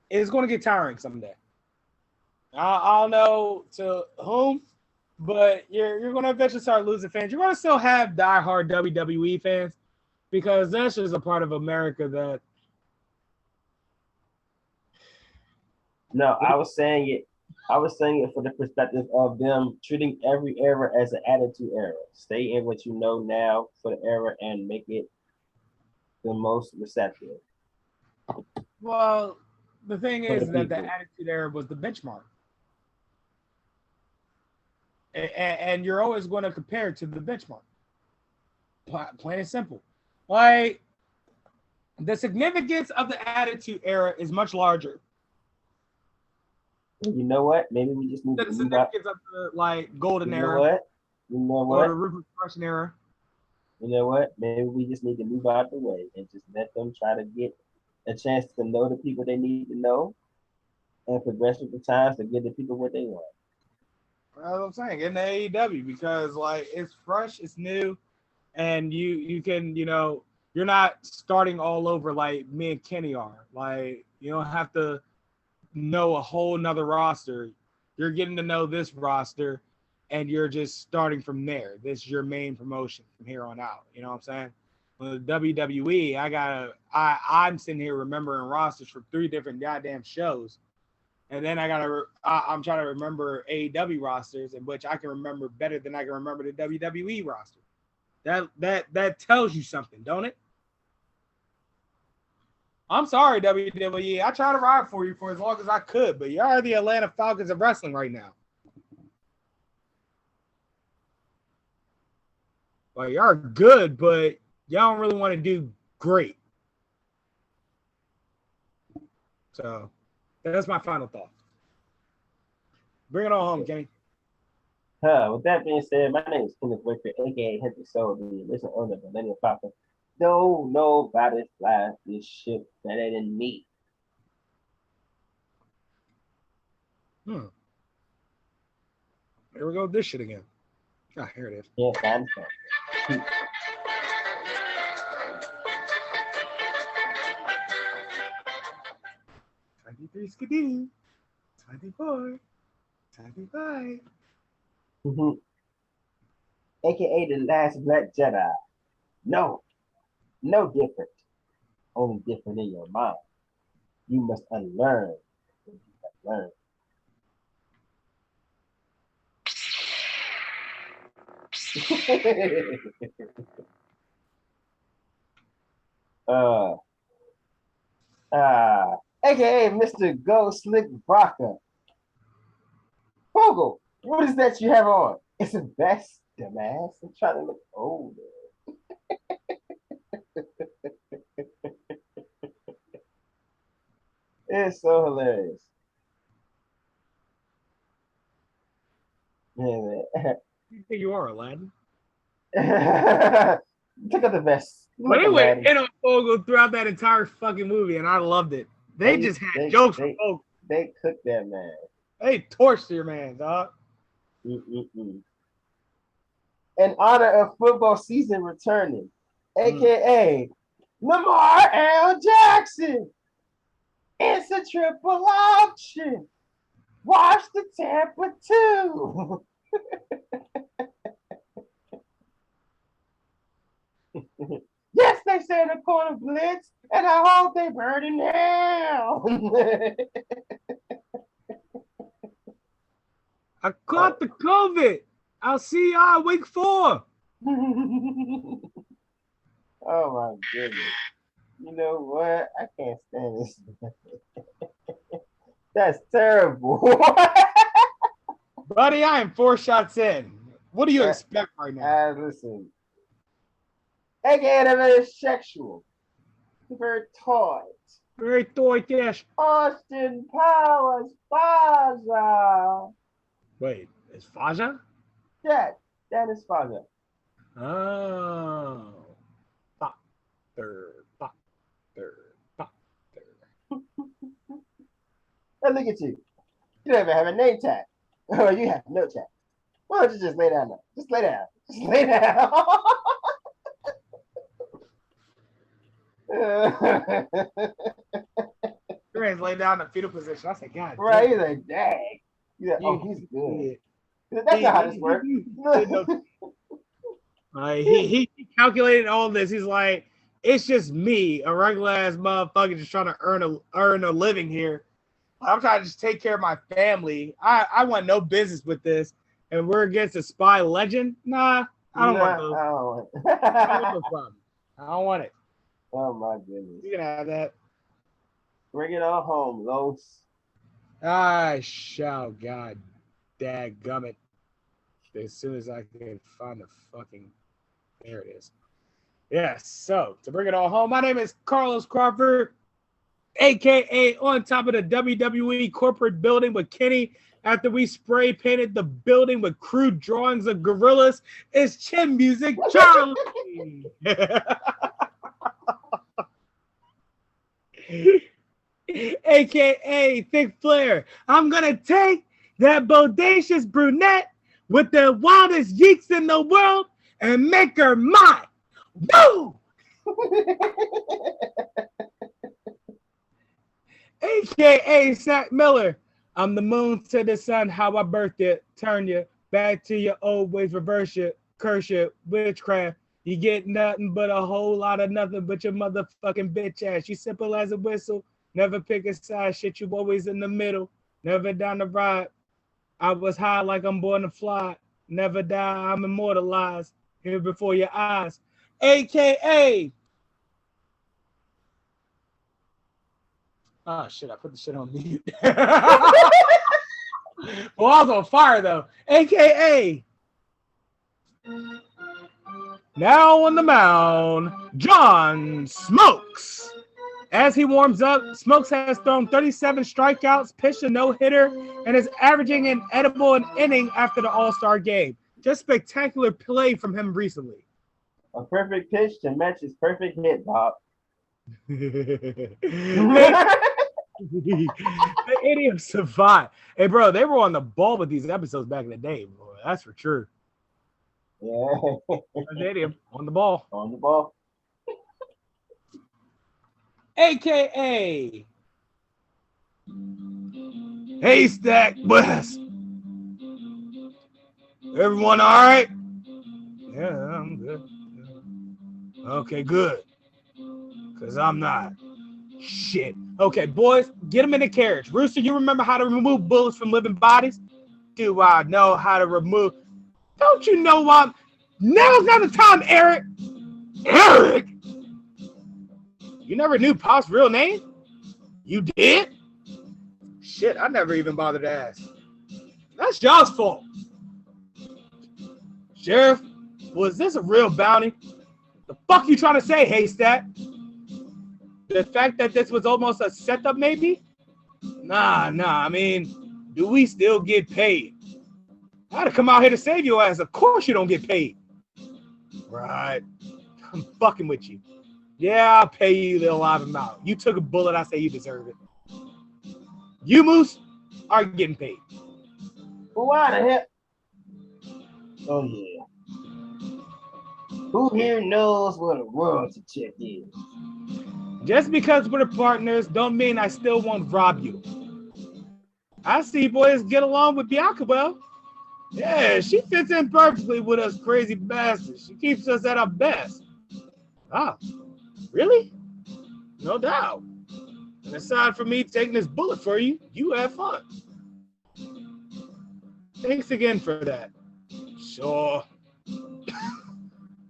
it's going to get tiring someday. I don't know to whom, but you're going to eventually start losing fans. You're going to still have diehard WWE fans because that's just a part of America that. No, I was saying it for the perspective of them treating every era as an attitude era. Stay in what you know now for the era and make it the most receptive. Well, the thing is that the attitude era was the benchmark. And you're always going to compare to the benchmark. Plain and simple. Like, the significance of the attitude era is much larger. You know what? Maybe we just need the significance of the golden era. You know what? Or the Ruthless Aggression era. You know what? Maybe we just need to move out of the way and just let them try to get a chance to know the people they need to know and progress with the times to give the people what they want. That's what I'm saying. In the AEW because like it's fresh, it's new, and you can you're not starting all over like me and Kenny are. Like you don't have to know a whole nother roster. You're getting to know this roster, and you're just starting from there. This is your main promotion from here on out. You know what I'm saying? With WWE, I'm sitting here remembering rosters for 3 different goddamn shows. And then I'm trying to remember AEW rosters, in which I can remember better than I can remember the WWE roster. That tells you something, don't it? I'm sorry, WWE. I tried to ride for you for as long as I could, but you are the Atlanta Falcons of wrestling right now. Well, you are good, but y'all don't really want to do great. So that's my final thought. Bring it on home, Kenny. With that being said, my name is Kenneth Whitaker, aka Henry Soul, the listen on the Millennial Falcon. No, nobody flies this ship better than me. Here we go with this shit again. Ah, here it is. Yes, I understand. 23 skidoo, 24, 25. AKA the last Black Jedi. No different. Only different in your mind. You must unlearn what you have learned. AKA Mr. Go Slick Vodka. Fogel, what is that you have on? It's a vest, dumbass. I'm trying to look older. It's so hilarious. You think you are, Aladdin? Take out the vest. But anyway, in on Fogel throughout that entire fucking movie, and I loved it. They just had jokes from Fogel. They cooked that man. They torched your man, dog. In honor of football season returning, aka Lamar L. Jackson. It's a triple option. Watch the Tampa 2. Yes, they say the corner blitz, and I hope they burn it down. I caught the COVID. I'll see y'all week 4. Oh my goodness. You know what? I can't stand this. That's terrible. Buddy, I am 4 shots in. What do you expect right now? Listen. AKA they're very sexual. Very toy. Very toy-ish. Austin Powers, Faja. Wait, is Faja? Yeah, that is Faja. Oh. Factor. Hey, look at you. You don't even have a name tag. Oh, you have no tag. Why don't you just lay down now? Just lay down. Just lay down. Your man's laying down in the fetal position. I said, God. Right, he's like, dang. He's like, oh, he's good. That's not how this works. He calculated all this. He's like, it's just me, a regular ass motherfucker, just trying to earn a living here. I'm trying to just take care of my family. I want no business with this. And we're against a spy legend? Nah, I don't want those. I don't want it. Oh my goodness. You can have that. Bring it all home, Los. I shall, God dadgummit. As soon as I can find the fucking, there it is. Yes, so to bring it all home, my name is Carlos Crawford, AKA on top of the WWE corporate building with Kenny after we spray painted the building with crude drawings of gorillas. It's Chin Music Charlie. AKA Thick Flair. I'm gonna take that bodacious brunette with the wildest yeeks in the world and make her mine. Woo! AKA Zach Miller. I'm the moon to the sun, how I birthed it. Turn you back to your old ways, reverse you, curse you, witchcraft. You get nothing but a whole lot of nothing but your motherfucking bitch ass. You simple as a whistle, never pick a side, shit, you always in the middle, never down the ride. I was high like I'm born to fly, never die, I'm immortalized, here before your eyes. AKA. Oh shit, I put the shit on mute. Well, I was on fire though. AKA. Now on the mound, John Smokes. As he warms up, Smokes has thrown 37 strikeouts, pitched a no-hitter, and is averaging an edible an inning after the All-Star game. Just spectacular play from him recently. A perfect pitch to match his perfect hit, Bob. The idiom survived. Hey, bro, they were on the ball with these episodes back in the day, bro. That's for true. Yeah. Idiom on the ball. On the ball. AKA Haystack West. Everyone all right? Yeah, I'm good. Okay, good. Because I'm not. Shit. Okay, boys, get them in the carriage. Rooster, you remember how to remove bullets from living bodies? Do I know how to remove? Don't you know what? Now's not the time, Eric. Eric? You never knew Pop's real name? You did? Shit, I never even bothered to ask. That's y'all's fault. Sheriff, was this a real bounty? The fuck you trying to say, Haystack? The fact that this was almost a setup, maybe? Nah, I mean, do we still get paid? I had to come out here to save your ass. Of course you don't get paid. Right. I'm fucking with you. Yeah, I'll pay you the live amount. You took a bullet, I say you deserve it. You, Moose, are getting paid. Well, why the hell? Oh, yeah. Who here knows what a royalty check is? Just because we're partners don't mean I still won't rob you. I see boys get along with Bianca well. Yeah, she fits in perfectly with us crazy bastards. She keeps us at our best. Ah, really? No doubt. And aside from me taking this bullet for you, you have fun. Thanks again for that. Sure.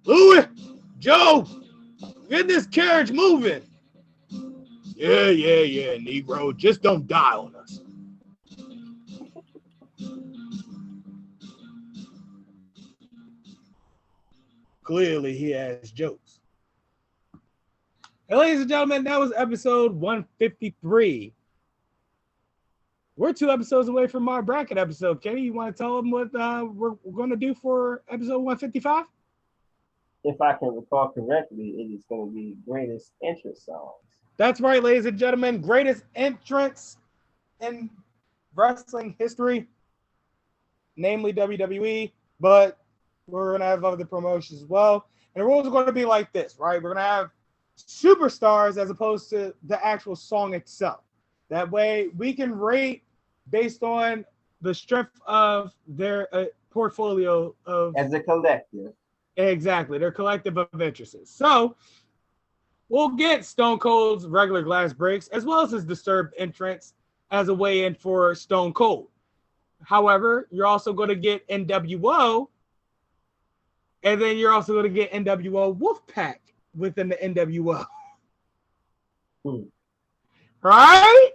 Louis, Joe, get this carriage moving. Yeah, Negro. Just don't die on us. Clearly, he has jokes. Hey, ladies and gentlemen, that was episode 153. We're 2 episodes away from our bracket episode. Kenny, you want to tell them what we're going to do for episode 155? If I can recall correctly, it is going to be greatest entrance songs. That's right, ladies and gentlemen. Greatest entrance in wrestling history, namely WWE, but we're going to have other promotions as well. And the rules are going to be like this, right? We're going to have superstars as opposed to the actual song itself. That way we can rate based on the strength of their portfolio of... As a collective. Exactly, their collective of interests. So we'll get Stone Cold's regular glass breaks as well as his disturbed entrance as a way in for Stone Cold. However, you're also going to get NWO, and then you're also going to get NWO Wolfpack within the NWO. Right?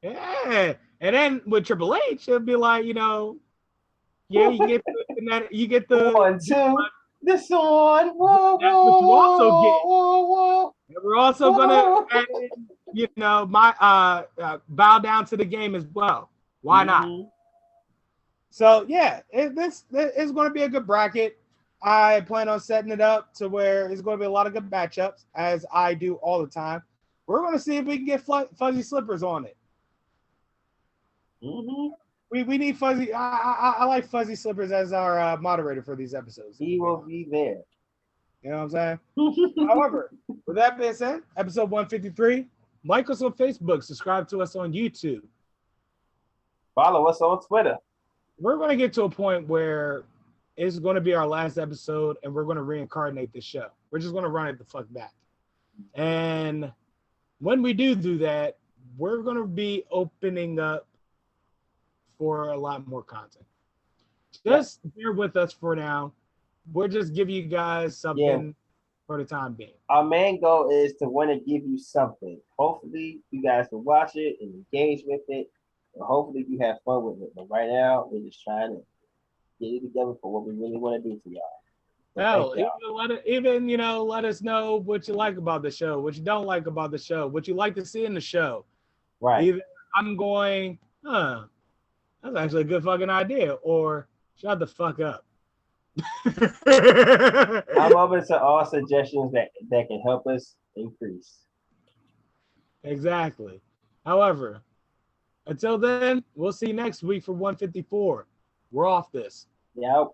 Yeah. And then with Triple H, it'll be like, you know, yeah, you get the 1, 2, the sword. Whoa, that's what you also get. And we're also gonna add my bow down to the game as well. Why not? So yeah, this is going to be a good bracket. I plan on setting it up to where it's going to be a lot of good matchups, as I do all the time. We're going to see if we can get fuzzy slippers on it. We need fuzzy. I like fuzzy slippers as our moderator for these episodes. He will be there. You know what I'm saying? However, with that being said, episode 153. Like us on Facebook. Subscribe to us on YouTube. Follow us on Twitter. We're going to get to a point where it's going to be our last episode, and we're going to reincarnate this show. We're just going to run it the fuck back. And when we do that, we're going to be opening up for a lot more content. Just bear with us for now. We'll just give you guys something for the time being. Our main goal is to want to give you something. Hopefully, you guys will watch it and engage with it. And hopefully, you have fun with it. But right now, we're just trying to get it together for what we really want to do for y'all. Hell, let us know what you like about the show, what you don't like about the show, what you like to see in the show. Right. Either I'm going, that's actually a good fucking idea, or shut the fuck up. I'm open to all suggestions that can help us increase. Exactly. However, until then, we'll see you next week for 154. We're off this. Yep.